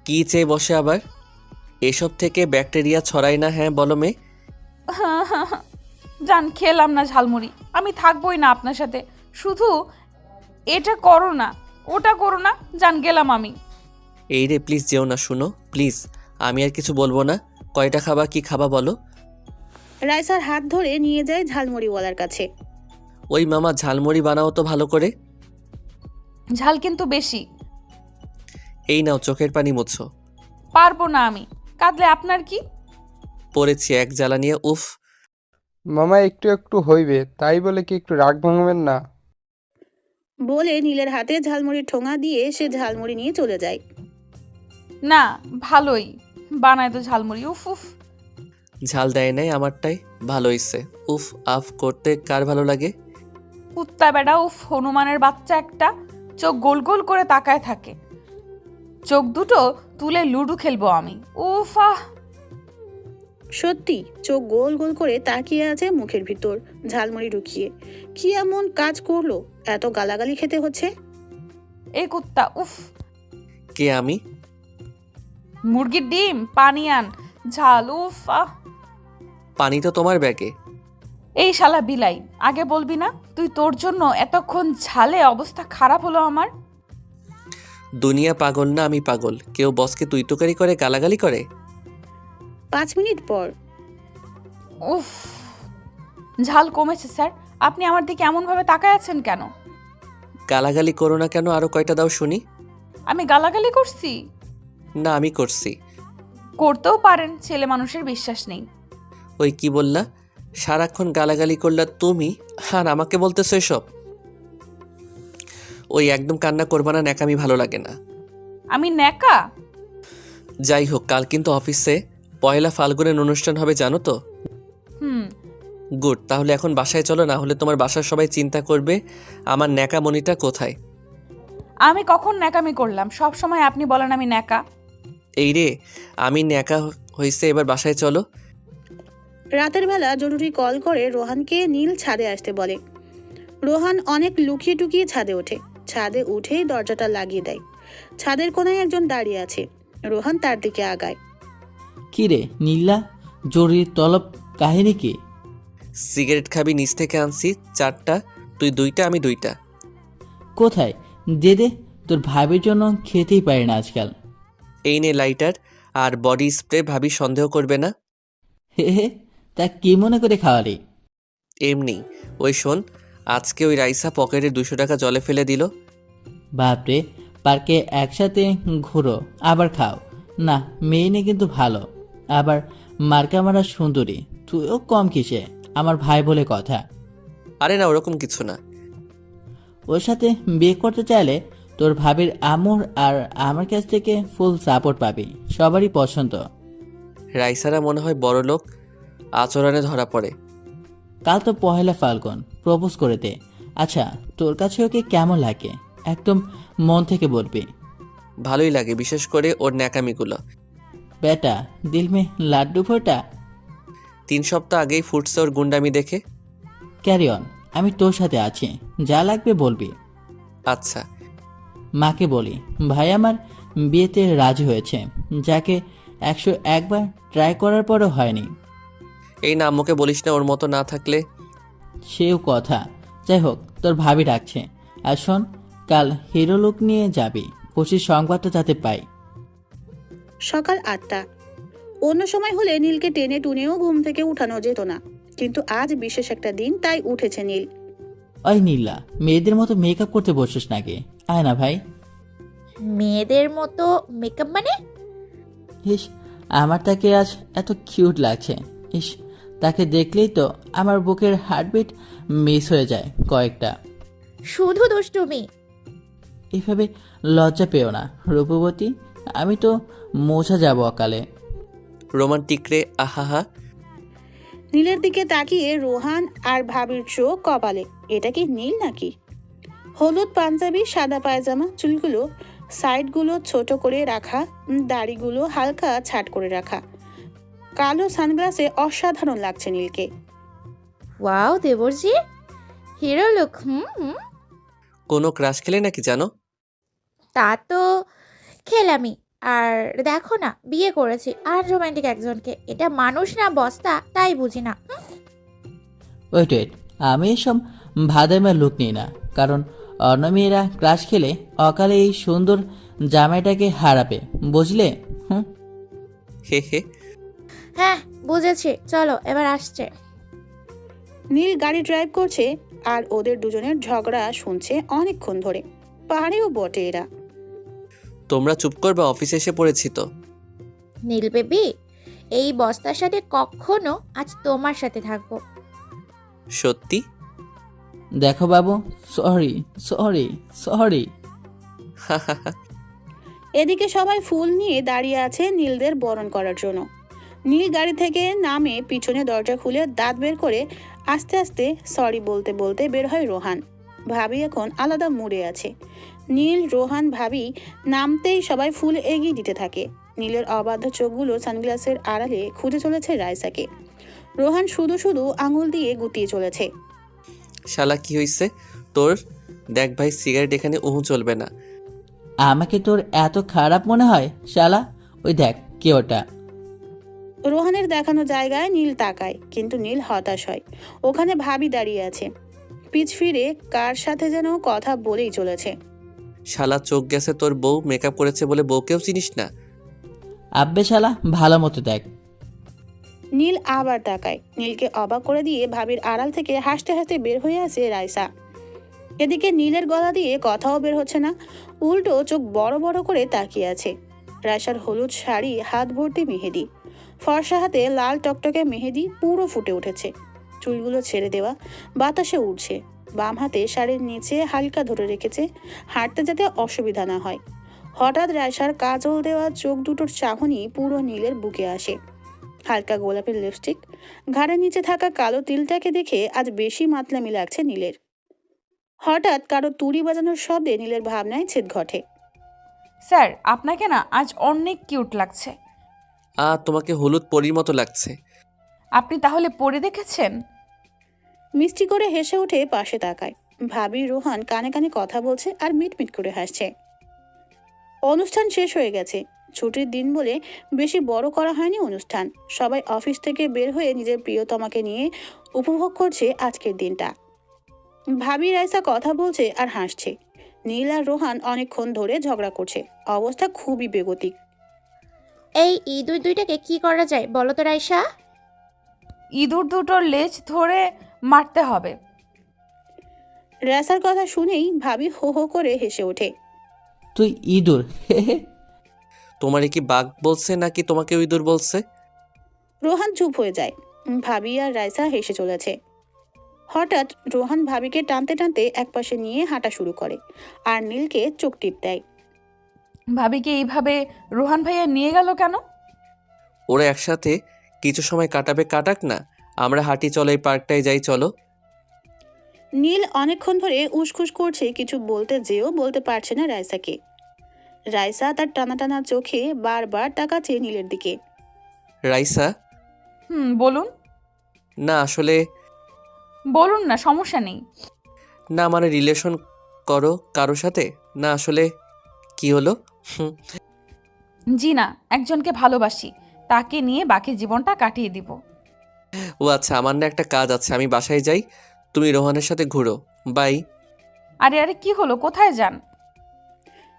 কি চেয়ে বসে আবার? এসব থেকে ব্যাকটেরিয়া ছড়ায় না? হ্যাঁ বলো মে। জান, খেলাম না ঝালমুড়ি, আমি থাকবোই না আপনার সাথে। শুধু এটা করো না, ওটা করো না, জান গেলাম আমি। এই রে, প্লিজ যেও না, শুনো প্লিজ। আমি আর কিছু বলবো না। কয়টা খাবা, কি খাবা বলো? রাইসার হাত ধরে নিয়ে যায় ঝালমুড়িওয়ালার কাছে। ওই মামা, ঝালমুড়ি বানাও তো ভালো করে। ঝাল কিন্তু বেশি। এই নাও, চোখের পানি মুছো। পারবো না আমি, কাঁদলে আপনার কি? পড়েছি এক জ্বালা নিয়ে, উফ। মামা একটু একটু হইবে, তাই বলে কি একটু রাগ ভাঙবেন না? বলে নীলের হাতে ঝালমুড়ির ঠোঙা দিয়ে সে ঝালমুড়ি নিয়ে চলে যায়। না, ভালোই বানায় তো ঝালমুড়ি। উফ উফ। ঝাল দেয় নাই আমারটাই ভালো হইছে। উফ আফ করতে কার ভালো লাগে? কুত্তা বেটা, উফ, হনুমানের বাচ্চা একটা। চোখ গোল গোল করে তাকায় থাকে। চোখ দুটো তুলে লুডো খেলবো আমি। উফ আহ। সত্যি চোখ গোল গোল করে তাকিয়ে আছে মুখের ভিতর ঝালমুড়ি ঢুকিয়ে। কি এমন কাজ করলো এত গালাগালি খেতে হচ্ছে? এই কুত্তা, উফ। কে আমি? মুরগির ডিম, পানি আন, ঝাল, উফ আহ। পানি তো তোমার ব্যাগে। এই শালা বিলাই, আগে বলবি না? তুই তোর জন্য এতক্ষণ ঝালে অবস্থা খারাপ হলো আমার। দুনিয়া পাগল না আমি পাগল? কেউ বসকে তুই তোকারি করে, গালাগালি করে। 5 মিনিট পর। উফ, ঝাল কমেছে স্যার। আপনি আমার দিকে এমনভাবে তাকায় আছেন কেন? গালাগালি করো না কেন? আরো কয়টা দাও শুনি। আমি গালাগালি করছি? না, আমি করছি। করতেও পারেন, ছেলে মানুষের বিশ্বাস নেই। ওই কি বললা? সারাক্ষণ গালাগালি করলা তুমি, আর আমাকে বলতেছো এসব? ওই একদম কান্না করবা না, ন্যাকামি ভালো লাগে না। আমি ন্যাকা? যাই হোক, কাল কিন্তু অফিসে 1 ফাল্গুনের অনুষ্ঠান হবে, জানো তো? গুড, তাহলে এখন বাসায় চলো, না হলে তোমার বাসার সবাই চিন্তা করবে আমার ন্যাকা মনিটা কোথায়। আমি কখন ন্যাকামি করলাম? সব সময় আপনি বলেন আমি ন্যাকা। এই রে, আমি ন্যাকা হইছে, এবার বাসায় চলো। রাতের বেলা জরুরি কল করে রোহানকে নীল ছাদে আসতে বলে। রোহান অনেক লুকিয়ে টুকিয়ে ছাদে ওঠে। ছাদে উঠেই দরজাটা লাগিয়ে দেয়। ছাদের কোনায় একজন দাঁড়িয়ে আছে। রোহান তার দিকে আগায়। কি রে নীলা, জরুরি তলব, কাহিনী কি? সিগারেট খাবি? নিচ থেকে আনছি 4টা, তুই 2টা, আমি 2টা। কোথায়? দে দে, তোর ভাবির জন্য খেতেই পারি না আজকাল। এই নে লাইটার আর বডি স্প্রে, ভাবি সন্দেহ করবে না। হে হে, তা কি মনে করে খাওয়ালি? এমনি। ওই শোন, আজকে ওই রাইসা পকেটে 200 টাকা জলে ফেলে দিল। বাপরে, পার্কে একসাথে ঘুরো আবার খাও না? মেয়ে নিয়ে কিন্তু ভালো, আবার মার্কা মারা সুন্দরী। তুইও কম কিসে, আমার ভাই বলে কথা। আরে না, ওরকম কিছু না। ওর সাথে বিয়ে করতে চাইলে তোর ভাবির আমর আর আমার কাছ থেকে ফুল সাপোর্ট পাবি, সবারই পছন্দ। রাইসারা মনে হয় বড় লোক, আচরণে ধরা পড়ে। কাল তো 1 ফাল্গুন, প্রপোজ করে দে। আচ্ছা, তোর কাছে ওকে কেমন লাগে একদম মন থেকে বলবি। ভালোই লাগে, বিশেষ করে ওর ন্যাকামিগুলো। বেটা দিল মে লাড্ডু ফোটা। 3 সপ্তাহ আগেই ফুটছে ওর গুন্ডামি দেখে। ক্যারি অন, আমি তোর সাথে আছি, যা লাগবে বলবি। আচ্ছা। মাকে বলি ভাই আমার বিয়েতে রাজি হয়েছে, যাকে 101 বার ট্রাই করার পরও হয়নি। এই না আম্মুকে বলিস না, ওর মতো না থাকলে। সেও কথা। যাই হোক, তোর ভাবি ডাকছে। আর শোন, কাল হিরো লুক নিয়ে যাবি, খুশির সংবাদটা যাতে পাই। সকাল 8টা। অন্য সময় হলে নীলকে টেনে টুনেও ঘুম থেকে উঠানো যেত না, কিন্তু আজ বিশেষ একটা দিন, তাই উঠেছে নীল। ওই নীলা, মেয়েদের মতো মেকআপ করতে বসছিস নাকি? আয় না ভাই। মেয়েদের মতো মেকআপ মানে? ইস, আমার তাকে আজ এত কিউট লাগছে। ইস, তাকে দেখলেই তো আমার বুকের হার্টবিট মিস হয়ে যায় কয়েকটা। শুধু দুষ্টুমি। এভাবে লজ্জা পেও না রূপবতী, আমি তো মোছা যাব অকালে। রোমান্টিক রে, আহাহা। নীলের দিকে তাকিয়ে রোহান আর ভাবির চোখ কপালে। এটা কি নীল নাকি? হলুদ পাঞ্জাবি, সাদা পায়জামা, চুলগুলো সাইডগুলো ছোট করে রাখা, দাড়িগুলো হালকা ছাট করে রাখা, কালো সানগ্লাসে অসাধারণ লাগছে নীলকে। ওয়াও দেবরজি, হিরো লুক। হুম, কোনো ক্রাশ খেলে নাকি জানো? তা তো খেলামি। আর দেখো না, বিয়ে করেছি আর রোমান্টিক একজনকে। এটা মানুষ না বস্তা, তাই বুঝি না। ওয়েট ওয়েট, আমি এসব ভাদাইমার লুক নিই না, কারণ অন্য মেয়েরা ক্রাশ খেলে অকালে এই সুন্দর জামাইটাকে হারাবে, বুঝলে? হুম। হে হে। হ্যাঁ বুঝেছি, চলো এবার আসছে। নীল গাড়ি ড্রাইভ করছে আর ওদের দুজনের ঝগড়া শুনছে অনেকক্ষণ ধরে। পাহাড়েও বটে এরা। তোমরা চুপ করবে, অফিসে এসে পড়েছি তো। নীল বেবি, এই বস্তার সাথে কখনো আজ তোমার সাথে থাকবো। সত্যি? দেখো বাবু, সরি সরি সরি। এদিকে সবাই ফুল নিয়ে দাঁড়িয়ে আছে নীলদের বরণ করার জন্য। নীল গাড়ি থেকে নামে পিছনে দরজা খুলে দাঁত বের করে আস্তে আস্তে সরি বলতে বলতে বের হয় রোহান। ভাবি এখন আলাদা মুডে আছে। নীল, রোহান, ভাবি নামতেই সবাই ফুল এগিয়ে দিতে থাকে। নীলের অবাধ্য চোখগুলো সানগ্লাসের আড়ালে খুঁজে চলেছে রাইসাকে। রোহান শুধু শুধু আঙুল দিয়ে গুটিয়ে চলেছে। শালা কি হইছে তোর? দেখ ভাই, সিগারেট এখানে চলবে না। আমাকে তোর এত খারাপ মনে হয় শালা? ওই দেখ কে ওটা। রোহানের দেখানো জায়গায় নীল তাকায়, কিন্তু নীল হতাশ হয়। ওখানে ভাবি দাঁড়িয়ে আছে, পিছ ফিরে কার সাথে যেন কথা বলেই চলেছে। শালা চোখ গেছে তোর, বউ মেকআপ করেছে বলে বউকেও চিনিস না? আব্বে শালা, ভালো মতো দেখ। নীল আবার তাকায়। নীলকে অবাক করে দিয়ে ভাবির আড়াল থেকে হাসতে হাসতে বের হয়ে আসে রাইসা। এদিকে নীলের গলা দিয়ে কথাও বের হচ্ছে না, উল্টো চোখ বড় বড় করে তাকিয়ে আছে। রাইসার হলুদ শাড়ি, হাত ভর্তি মেহেদি, ফর্সা হাতে লাল টকটকে মেহেদি পুরো ফুটে উঠেছে। চুলগুলো ছেড়ে দেওয়া, বাতাসে উড়ছে। বাম হাতে শাড়ির নিচে হালকা ধরে রেখেছে, হাঁটতে যাতে অসুবিধা না হয়। হঠাৎ রাইসার কাজল দেওয়া চোখ দুটোর চাহনি পুরো নীলের বুকে আসে। হালকা গোলাপের লিপস্টিক, ঘাড়ের নিচে থাকা কালো তিলটাকে দেখে আজ বেশি মাতলামি লাগছে নীলের। হঠাৎ কারো তুড়ি বাজানোর শব্দে নীলের ভাবনায় ছেদ ঘটে। স্যার, আপনাকে না আজ অনেক কিউট লাগছে। তোমাকে হলুদ পরীর মতো লাগছে। আপনি তাহলে পরে দেখেছেন? মিষ্টি করে হেসে উঠে পাশে তাকায়। ভাবি, রোহান কানে কানে কথা বলছে আর মিটমিট করে হাসছে। অনুষ্ঠান শেষ হয়ে গেছে। ছুটির দিন বলে বেশি বড় করা হয়নি অনুষ্ঠান। সবাই অফিস থেকে বের হয়ে নিজের প্রিয়তমাকে নিয়ে উপভোগ করছে আজকের দিনটা। ভাবি, রাইসা কথা বলছে আর হাসছে। নীল আর রোহান অনেকক্ষণ ধরে ঝগড়া করছে। অবস্থা খুবই বেগতিক। এই ইঁদুর দুইটাকে কি করা যায় বলো তো রাইসা? ইঁদুর দুটোর লেজ ধরে মারতে হবে। রাইসার কথা শুনেই ভাবি হো হো করে হেসে ওঠে। তুই ইঁদুর? তোমারে কি বাঘ বলছে নাকি তোমাকে ইঁদুর বলছে? রোহান চুপ হয়ে যায়। ভাবি আর রাইসা হেসে চলেছে। হঠাৎ রোহান ভাবিকে টানতে টানতে একপাশে নিয়ে হাঁটা শুরু করে আর নীলকে চোখ টিপ দেয়। ভাবিকে এইভাবে রোহান ভাইয়া নিয়ে গেল কেন? ওরা একসাথে কিছু সময় কাটাবে, কাটাক না। আমরা হাঁটি, চলো এই পার্কটায় যাই, চলো। নীল অনেকক্ষণ ধরে উসখুস করছে, কিছু বলতে যেও বলতে পারছে না রাইসাকে। রাইসা তার টানা টানা চোখে বারবার তাকাচ্ছে নীলের দিকে। রাইসা, বলুন। না আসলে বলুন না, সমস্যা নেই। না মানে রিলেশন করো কারো সাথে? না আসলে কি হলো? জি না, একজনকে ভালোবাসি, তাকে নিয়ে বাকি জীবনটা কাটিয়ে দিব। ও আচ্ছা, আমার না একটা কাজ আছে, আমি বাসায় যাই, তুমি রোহানের সাথে ঘুরো। বাই। আরে আরে, কি হলো, কোথায় যান?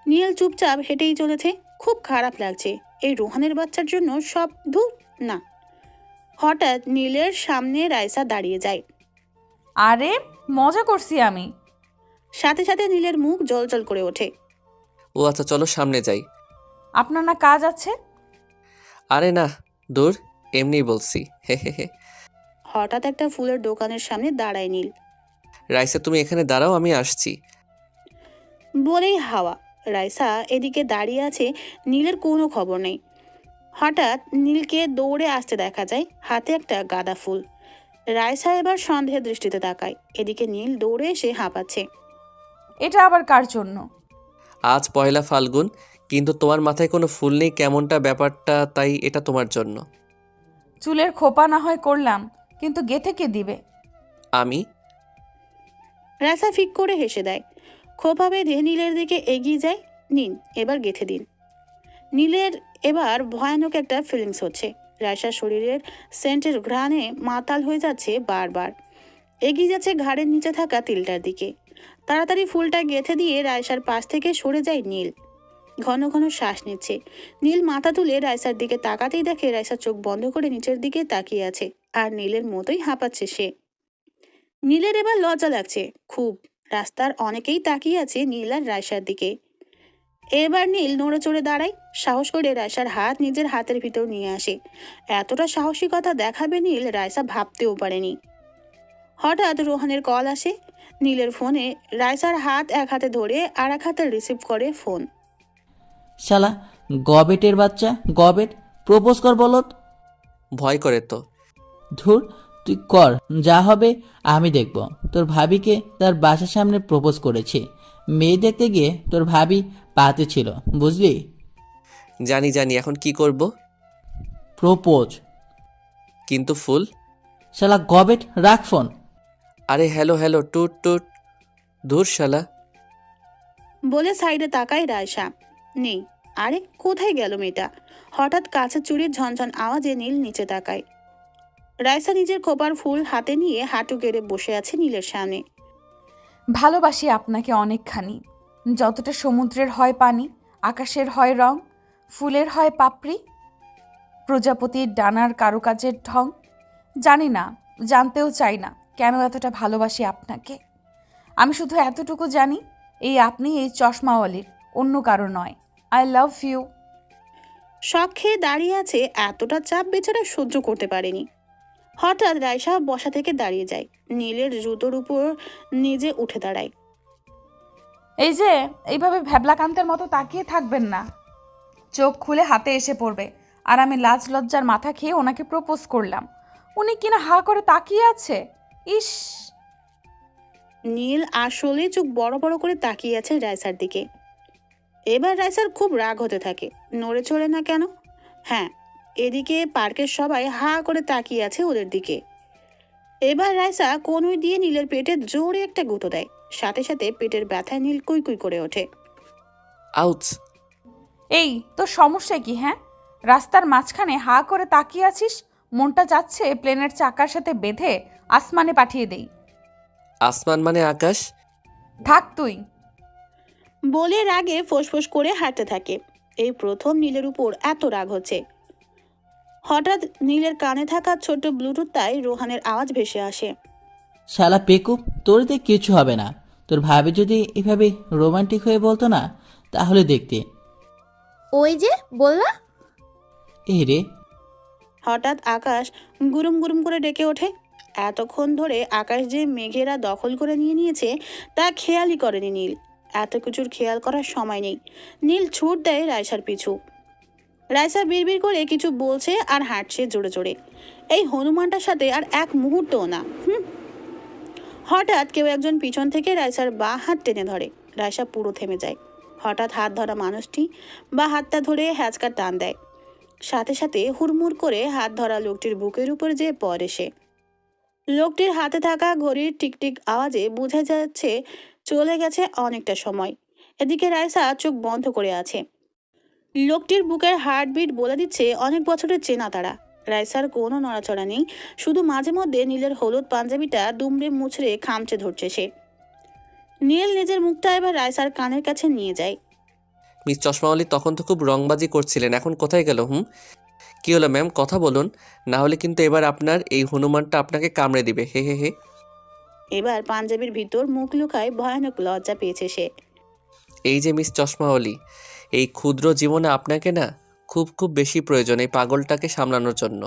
নীল চুপচাপ হেঁটেই চলেছে। খুব খারাপ লাগছে এই রোহানের বাচ্চার জন্য। সব ধুর না। হঠাৎ নীলের সামনে রাইসা দাঁড়িয়ে যায়। আরে মজা করছি আমি। সাথে সাথে নীলের মুখ জলজল করে ওঠে। ও আচ্ছা, চলো সামনে যাই। আপনার না কাজ আছে? আরে না, দূর, এমনিই বলছি। হে হে হে। হঠাৎ একটা ফুলের দোকানের সামনে দাঁড়ায় নীল। রাইসা তুমি এখানে দাঁড়াও, আমি আসছি। বলেই হাওয়া। রাইসা এদিকে দাঁড়িয়ে আছে, নীলের কোনো খবর নেই। হঠাৎ নীলকে দৌড়ে আসতে দেখা যায়, হাতে একটা গাঁদা ফুল। রাইসা এবার সন্দেহের দৃষ্টিতে তাকায়। এদিকে নীল দৌড়ে এসে হাঁপাচ্ছে। এটা আবার কার জন্য? আজ পয়লা ফাল্গুন, কিন্তু তোমার মাথায় কোনো ফুল নেই, কেমনটা ব্যাপারটা, তাই এটা তোমার জন্য। চুলের খোপা না হয় করলাম, কিন্তু গেঁথে কে দিবে? আমি। রাইসা ফিক করে হেসে দেয়। খোপা বেঁধে নীলের দিকে এগিয়ে যায়। নিন, এবার গেঁথে দিন। নীলের এবার ভয়ানক একটা ফিলিংস হচ্ছে। রাইসার শরীরের সেন্টের ঘ্রাণে মাতাল হয়ে যাচ্ছে বারবার। এগিয়ে যাচ্ছে ঘাড়ের নিচে থাকা তিলটার দিকে। তাড়াতাড়ি ফুলটা গেঁথে দিয়ে রাইসার পাশ থেকে সরে যায় নীল। ঘন ঘন শ্বাস নিচ্ছে। নীল মাথা তুলে রাইসার দিকে তাকাতেই দেখে রাইসা চোখ বন্ধ করে নিচের দিকে তাকিয়ে আছে, আর নীলের মতোই হাঁপাচ্ছে সে। নীলের এবার লজ্জা লাগছে খুব। রাস্তার অনেকেই তাকিয়ে আছে নীল আর রাইসার দিকে। এবার নীল নড়ে চড়ে দাঁড়ায়, সাহস করে রাইসার হাত নিজের হাতের ভিতর নিয়ে আসে। এতটা সাহসিকতা দেখাবে নীল রাইসা ভাবতেও পারেনি। হঠাৎ রোহানের কল আসে। নীলের ফোনে রাইসার হাত এক হাতে ধরে আর এক হাতে রিসিভ করে ফোন। শালা গবেটের বাচ্চা, গবেট, প্রপোজ কর বলত। ভয় করে তো। ধুর, তুই কর, যা হবে আমি দেখব। তোর ভাবিকে তার বাসার সামনে প্রপোজ করেছি। মেয়ে দেখতে গিয়ে তোর ভাবি পাতে ছিল, বুঝলি? জানি জানি, এখন কি করব? প্রপোজ। কিন্তু ফুল? শালা গবেট, রাখ ফোন। আরে হ্যালো হ্যালো, টুট টুট। ধুর শালা। বলে সাইডে তাকায় রাইসা। নেই। আরে কোথায় গেল মেয়েটা? হঠাৎ কাছে চুরির ঝনঝন আওয়াজে নীল নিচে তাকায়। রাইসা নিজের খোপার ফুল হাতে নিয়ে হাঁটু গেড়ে বসে আছে নীলের সামনে। ভালোবাসি আপনাকে অনেকখানি। যতটা সমুদ্রের হয় পানি, আকাশের হয় রং, ফুলের হয় পাপড়ি, প্রজাপতির ডানার কারুকাজের ঢং। জানি না, জানতেও চাই না কেন এতটা ভালোবাসি আপনাকে। আমি শুধু এতটুকু জানি, এই আপনি এই চশমাওয়ালির, অন্য কারো নয়। I love you. শখ খেয়ে দাঁড়িয়ে আছে, এতটা চাপ বেচারা সহ্য করতে পারেনি। হঠাৎ রাইসা বসা থেকে দাঁড়িয়ে যায়, নীলের জুতোর উপর নিজে উঠে দাঁড়ায়। এই যে এইভাবে ভ্যাবলাকান্তের মতো তাকিয়ে থাকবেন না। চোখ খুলে হাতে এসে পড়বে, আর আমি লাজ লজ্জার মাথা খেয়ে ওনাকে প্রপোজ করলাম, উনি কিনা হা করে তাকিয়ে আছে। ইস! নীল আসলে চোখ বড় বড় করে তাকিয়ে আছে রাইসার দিকে। এবার রাইসার খুব রাগ হতে থাকে। নড়ে চড়ে না কেন? হ্যাঁ, এদিকে পার্কের সবাই হা করে তাকিয়ে আছে ওদের দিকে। এবার রাইসা কনুই দিয়ে নীলের পেটে জোরে একটা গুঁতো দেয়। সাথে সাথে পেটের ব্যথায় নীল কুই কুই করে ওঠে। আউচ! এই তোর সমস্যা কি? হ্যাঁ, রাস্তার মাঝখানে হা করে তাকিয়ে আছিস, মনটা যাচ্ছে প্লেনের চাকার সাথে বেঁধে আসমানে পাঠিয়ে দেই। আসমান মানে আকাশ? থাক তুই। বলে রাগে ফোঁসফোঁস করে হাঁটতে থাকে। এই প্রথম নীলের উপর এত রাগ হচ্ছে। হঠাৎ নীলের কানে থাকা ছোট্ট ব্লুটুথ তাই রোহানের আওয়াজ ভেসে আসে। শালা পেকুপ, তোর দিয়ে কিছু হবে না। তোর ভাবি যদি এভাবে রোমান্টিক হয়ে বলতো না, তাহলে দেখতে। ওই যে বললা। এই রে। হঠাৎ আকাশ গুরুম গুরুম করে ডেকে ওঠে। এতক্ষণ ধরে আকাশ যে মেঘেরা দখল করে নিয়েছে তা খেয়ালই করেনি নীল। এত কিছুর খেয়াল করার সময় নেই। নীল ছুট দেয় রাইসার পিছু। রাইসা বিড়বিড় করে কিছু বলছে আর হাঁটছে জোরে জোরে। এই হনুমানটার সাথে আর এক মুহূর্তও না। হঠাৎ কেউ একজন পিছন থেকে রাইসার বাঁ হাত টেনে ধরে। রাইসা পুরো থেমে যায়। হঠাৎ হাত ধরা মানুষটি বা হাতটা ধরে হ্যাচকা টান দেয়, সাথে সাথে হুড়মুড় করে হাত ধরা লোকটির বুকের উপর যে পড়ে সে। লোকটির হাতে থাকা ঘড়ির টিকটিক আওয়াজে বোঝা যাচ্ছে চলে গেছে অনেকটা সময়। এদিকে রাইসা চোখ বন্ধ করে আছে। লোকটির বুকের হার্টবিট বলে দিচ্ছে অনেক বছরের চেনা তারা। রাইসার কোনো নড়াচড়া নেই, শুধু মাঝে মধ্যে নীলের হলুদ পাঞ্জাবিটা দুমড়ে মুচড়ে খামচে ধরছে সে। নীল নিজের মুখটা এবার রাইসার কানের কাছে নিয়ে যায়। মিস চশমাওয়ালি তখন তো খুব রংবাজি করছিলেন, এখন কোথায় গেল? কি হলো ম্যাম, কথা বলুন, না হলে কিন্তু এবার আপনার এই হনুমানটা আপনাকে কামড়ে দিবে। হে হে হে। এবার পাঞ্জাবির ভিতর মুখ লুকায় ভয়ানক লজ্জা পেয়েছে সে। এই যে মিস চশমাওয়ালি, এই ক্ষুদ্র জীবনে আপনাকে না খুব খুব বেশি প্রয়োজন এই পাগলটাকে সামলানোর জন্য।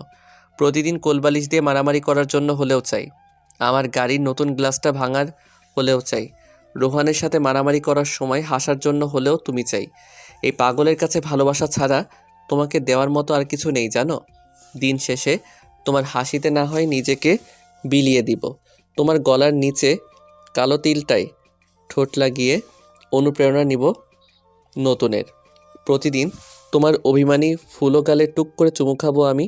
প্রতিদিন কোলবালিশ দিয়ে মারামারি করার জন্য হলেও চাই, আমার গাড়ির নতুন গ্লাসটা ভাঙার হলেও চাই, রোহানের সাথে মারামারি করার সময় হাসার জন্য হলেও তুমি চাই। এই পাগলের কাছে ভালোবাসা ছাড়া তোমাকে দেওয়ার মতো আর কিছু নেই জানো। দিন শেষে তোমার হাসিতে না হয় নিজেকে বিলিয়ে দিব, তোমার গলার নিচে কালো তিলটায় ঠোঁট লাগিয়ে অনুপ্রেরণা নিব নতুনের। প্রতিদিন তোমার অভিমানী ফুলো গালে টুক করে চুমু খাবো আমি,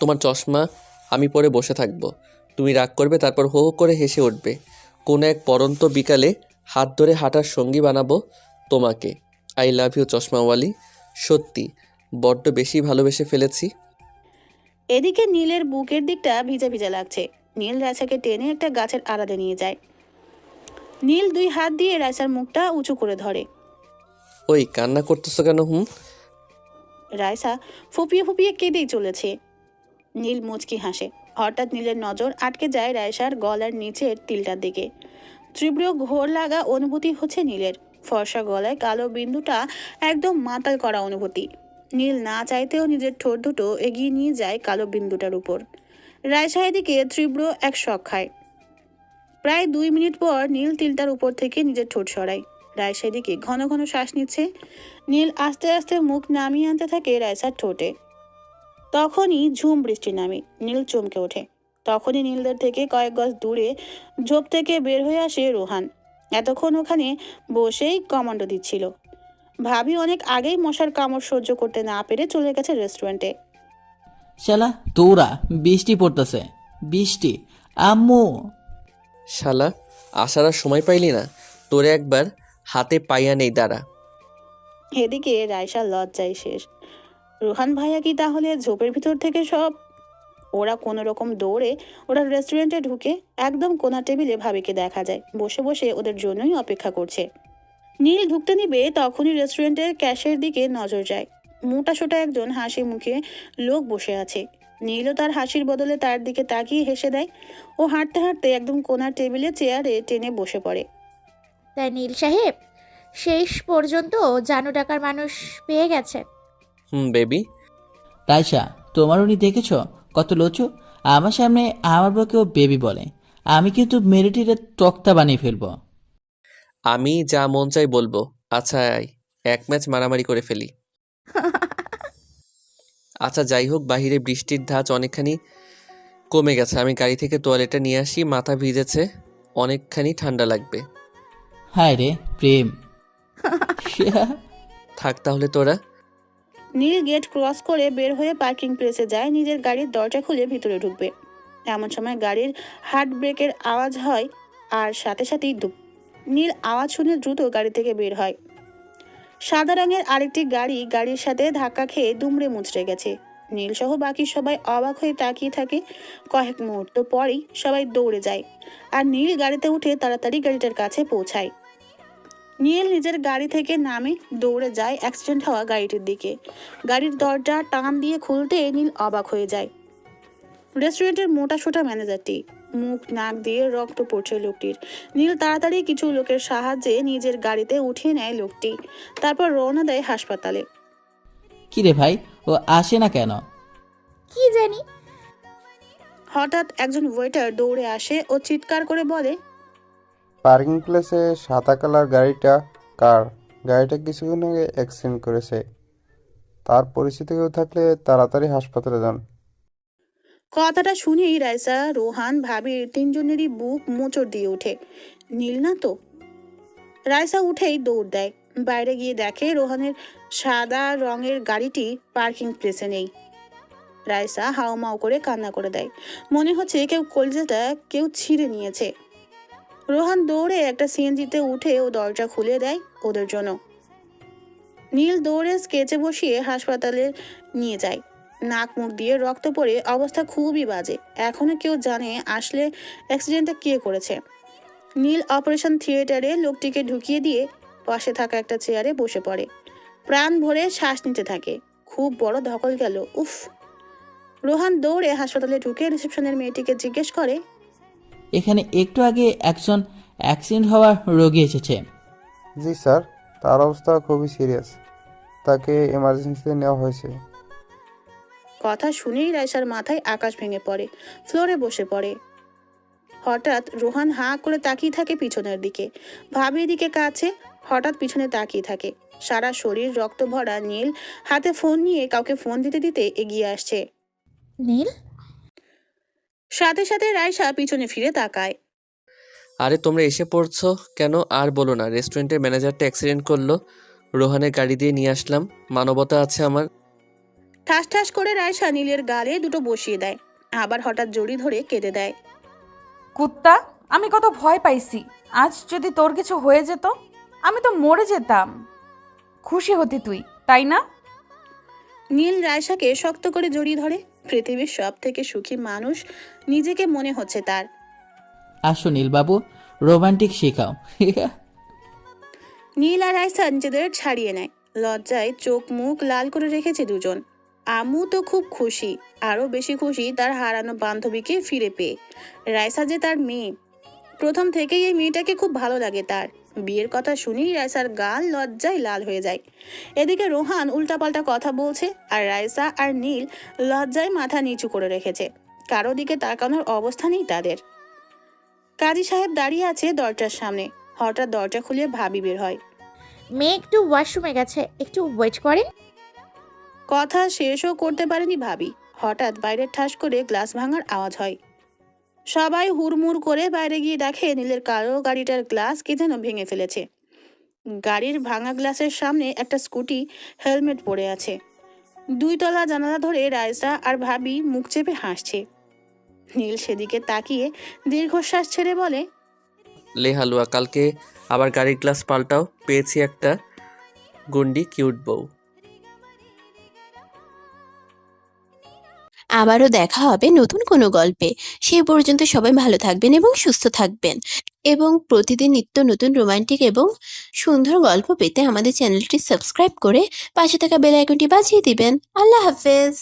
তোমার চশমা আমি পরে বসে থাকবো, তুমি রাগ করবে, তারপর হো হো করে হেসে উঠবে। কোনো এক পরন্ত বিকালে হাত ধরে হাঁটার সঙ্গী বানাবো তোমাকে। আই লাভ ইউ চশমাওয়ালি, সত্যি বড্ড বেশি ভালোবেসে ফেলেছি। এদিকে নীলের বুকের দিকটা ভিজা ভিজা লাগছে। নীল রাইসাকে টেনে একটা গাছের আড়ালে নিয়ে যায়। নীল দুই হাত দিয়ে রাইসার মুখটা উঁচু করে ধরে। ওই কান্না করতেছো কেন? রাইসা ফুপিয়ে ফুপিয়ে কেঁদেই চলেছে। নীল মুচকি হাসে। হঠাৎ নীলের নজর আটকে যায় রাইসার গলার নিচের তিলটার দিকে। তীব্র ঘোর লাগা অনুভূতি হচ্ছে নীলের। ফর্সা গলায় কালো বিন্দুটা একদম মাতাল করা অনুভূতি। নীল না চাইতেও নিজের ঠোঁট দুটো এগিয়ে নিয়ে যায় কালো বিন্দুটার উপর। রাইসা এদিকে তীব্র এক শক খায়। প্রায় 2 মিনিট পর নীল তিলটার উপর থেকে নিজের ঠোঁট সরায়। রাইসা এদিকে ঘন ঘন শ্বাস নিচ্ছে। নীল আস্তে আস্তে মুখ নামিয়ে আনতে থাকে রাইসার ঠোঁটে। তখনই ঝুম বৃষ্টি নামে। নীল চমকে ওঠে। তখনই নীলদের থেকে কয়েক গজ দূরে ঝোপ থেকে বের হয়ে আসে রোহান। এতক্ষণ ওখানে বসেই কমান্ডো দিচ্ছিল। ভাবি অনেক আগেই মশার কামড় সহ্য করতে না পেরে চলে গেছে রেস্টুরেন্টে। শালা তোরা, বৃষ্টি পড়তেছে, বৃষ্টি। আম্মু। শালা আসার আর সময় পাইলি না, তোরে একবার হাতে পাইয়া নেই, দাঁড়া। এদিকে রাইসার লজ্জায় শেষ। রোহান ভাইয়া কি তাহলে ঝোপের ভিতর থেকে সব? ওরা কোনো রকম দৌড়ে ওরা রেস্টুরেন্টে ঢুকে একদম কোনা টেবিলে ভাবিকে দেখা যায় বসে বসে ওদের জন্যই অপেক্ষা করছে। নীল ঢুকতে নিবে তখনই রেস্টুরেন্টের ক্যাশের দিকে নজর যায়। মোটা সোটা একজন হাসি মুখে লোক বসে আছে। নীলও তার হাসির বদলে তার দিকে তাকিয়ে হেসে দেয়। ও হাঁটতে হাঁটতে একদম কোনার টেবিলে চেয়ারে টেনে বসে পড়ে। তাই নীল সাহেব শেষ পর্যন্ত জানু টাকার মানুষ পেয়ে গেছেন। বেবি। রাইসা, তোমার উনি দেখেছ কত লচু? আমার সামনে আমার বউকেও বেবি বলে। আমি কিন্তু মেরিটিরে তক্তা বানিয়ে ফেলবো। আমি যা মন চাই বলবো। আচ্ছা এক ম্যাচ মারামারি করে ফেলি। আচ্ছা যাই হোক, বাহিরে বৃষ্টির ধাঁচ অনেকখানি কমে গেছে, আমি গাড়ি থেকে তোয়ালেটা নিয়ে আসি, মাথা ভিজেছে, অনেকখানি ঠান্ডা লাগবে। হায় রে প্রেম। থাক তাহলে তোরা। নীল গেট ক্রস করে বের হয়ে পার্কিং প্লেসে যায় নিজের গাড়ির দরজা খুলে ভিতরে ঢুকবে। এমন সময় গাড়ির হার্ট ব্রেকের আওয়াজ হয় আর সাথে সাথেই ধুপ। নীল আওয়াজ শুনে দ্রুত গাড়ি থেকে বের হয়। সাদা রঙের আরেকটি গাড়ির সাথে ধাক্কা খেয়ে দুমড়ে মুচড়ে গেছে। নীল সহ বাকি সবাই অবাক হয়ে তাকিয়ে থাকে। কয়েক মুহূর্ত পরেই সবাই দৌড়ে যায় আর নীল গাড়িতে উঠে তাড়াতাড়ি গাড়িটার কাছে পৌঁছায়। নীল নিজের গাড়ি থেকে নামে দৌড়ে যায় অ্যাক্সিডেন্ট হওয়া গাড়িটির দিকে। গাড়ির দরজা টান দিয়ে খুলতে নীল অবাক হয়ে যায়। রেস্টুরেন্টের মোটা সোটা ম্যানেজারটি, মুখ নাক দিয়ে রক্ত পড়ছে লোকটির। নীল তাড়াতাড়ি কিছু লোকের সাহায্যে নিজের গাড়িতে উঠিয়ে নেয় লোকটি, তারপর রওনা দেয় হাসপাতালে। কিরে ভাই, ও আসে না কেন? কি জানি। হঠাৎ একজন ওয়েটার দৌড়ে আসে ও চিৎকার করে বলে, পার্কিং প্লেসে সাদা কালার গাড়িটা কার? গাড়িটা কিছুক্ষণ আগে অ্যাক্সিডেন্ট করেছে। তার পরিচিত কেউ থাকলে তাড়াতাড়ি হাসপাতালে যান। কথাটা শুনেই রাইসা, রোহান, ভাবির তিনজনেরই বুক মোচড় দিয়ে ওঠে। নীল না তো। রাইসা উঠেই দৌড় দেয়। বাইরে গিয়ে দেখে রোহানের সাদা রঙের গাড়িটি পার্কিং প্লেসে নেই। রাইসা হাউমাউ করে কান্না করে দেয়। মনে হচ্ছে কেউ কলিজাটা কেউ ছিঁড়ে নিয়েছে। রোহান দৌড়ে একটা সিএনজিতে উঠে ও দরজা খুলে দেয় ওদের জন্য। নীল দৌড়ে স্কেচে বসিয়ে হাসপাতালে নিয়ে যায়। নাক মুখ দিয়ে রক্ত পড়ে অবস্থা খুবই বাজে। এখনো কেউ জানে আসলে অ্যাক্সিডেন্টটা কে করেছে। নীল অপারেশন থিয়েটারে লোকটিকে ঢুকিয়ে দিয়ে পাশে থাকা একটা চেয়ারে বসে পড়ে। প্রাণ ভরে শ্বাস নিতে থাকে। খুব বড় ধকল গেল, উফ। রোহান দৌড়ে হাসপাতালে ঢুকে রিসেপশনের মেয়েটিকে জিজ্ঞেস করে, এখানে একটু আগে একজন অ্যাক্সিডেন্ট হওয়ার রোগী এসেছে। জি স্যার, তার অবস্থা খুবই সিরিয়াস, তাকে এমার্জেন্সিতে নেওয়া হয়েছে। কথা শুনেই রাইসার মাথায় আকাশ ভেঙে পড়ে, ফ্লোরে বসে পড়ে। হঠাৎ রোহান হাঁ করে তাকিয়ে থাকে পিছনের দিকে। ভাবি এদিকে কাছে, হঠাৎ পিছনে তাকিয়ে থাকে। সারা শরীর রক্ত ভরা নীল হাতে ফোন নিয়ে কাউকে ফোন দিতে দিতে এগিয়ে আসছে। নীল, সাথে সাথে রাইসা পিছনে ফিরে তাকায়। আরে তোমরা এসে পড়ছো কেন? আর বলো না, রেস্টুরেন্টের ম্যানেজারটা অ্যাক্সিডেন্ট করলো, রোহানের গাড়ি দিয়ে নিয়ে আসলাম, মানবতা আছে আমার। ঠাস ঠাস করে রাইসা নীলের গালে দুটো বসিয়ে দেয়, আবার হঠাৎ জড়ি ধরে কেঁদে দেয়। কুত্তা, আমি কত ভয় পাইছি। আজ যদি তোর কিছু হয়ে যেত, আমি তো মরে যেতাম। খুশি হতি তুই, তাই না? নীল রাইসাকে শক্ত করে জড়িয়ে ধরে। পৃথিবীর সব থেকে সুখী মানুষ নিজেকে মনে হচ্ছে তার। আসো নীলবাবু, রোমান্টিক শেখাও। নীল আর রাইসা নিজেদের ছাড়িয়ে নেয়। লজ্জায় চোখ মুখ লাল করে রেখেছে দুজন। আমু তো খুব খুশি, আরো বেশি খুশি তার হারানো বান্ধবীকে ফিরে পেয়ে। রাইসা যে তার মেয়ে, প্রথম থেকেই এই মেয়েটাকে খুব ভালো লাগে তার। বিয়ের কথা শুনেই রাইসার গাল লজ্জায় লাল হয়ে যায়। এদিকে রোহান উল্টাপাল্টা কথা বলছে, আর রাইসা আর নীল লজ্জায় মাথা নিচু করে রেখেছে। কারো দিকে তাকানোর অবস্থা নেই তাদের। কাজী সাহেব দাঁড়িয়ে আছে দরজার সামনে। হঠাৎ দরজা খুলে ভাবি বের হয়। মেয়ে একটু ওয়াশরুমে গেছে, একটু ওয়েট করেন। কথা শেষও করতে পারেনি ভাবি, হঠাৎ বাইরে ঠাস করে গ্লাস ভাঙার আওয়াজ হয়। সবাই হুড়মুড় করে বাইরে গিয়ে দেখে নীলের কালো গাড়িটার গ্লাস কে যেন ভেঙে ফেলেছে। গাড়ির ভাঙা গ্লাসের সামনে একটা স্কুটি হেলমেট পরে আছে। 2 তলা জানালা ধরে রাইসা আর ভাবি মুখ চেপে হাসছে। নীল সেদিকে তাকিয়ে দীর্ঘশ্বাস ছেড়ে বলে, লে হালুয়া, কালকে আবার গাড়ির গ্লাস পাল্টাও, পেয়েছি একটা গুন্ডি কিউট বউ। আবারও দেখা হবে নতুন কোনো গল্পে। সেই পর্যন্ত সবাই ভালো থাকবেন এবং সুস্থ থাকবেন, এবং প্রতিদিন নিত্য নতুন রোমান্টিক এবং সুন্দর গল্প পেতে আমাদের চ্যানেলটি সাবস্ক্রাইব করে পাশে থাকা বেল আইকনটি বাজিয়ে দিবেন। আল্লাহ হাফেজ।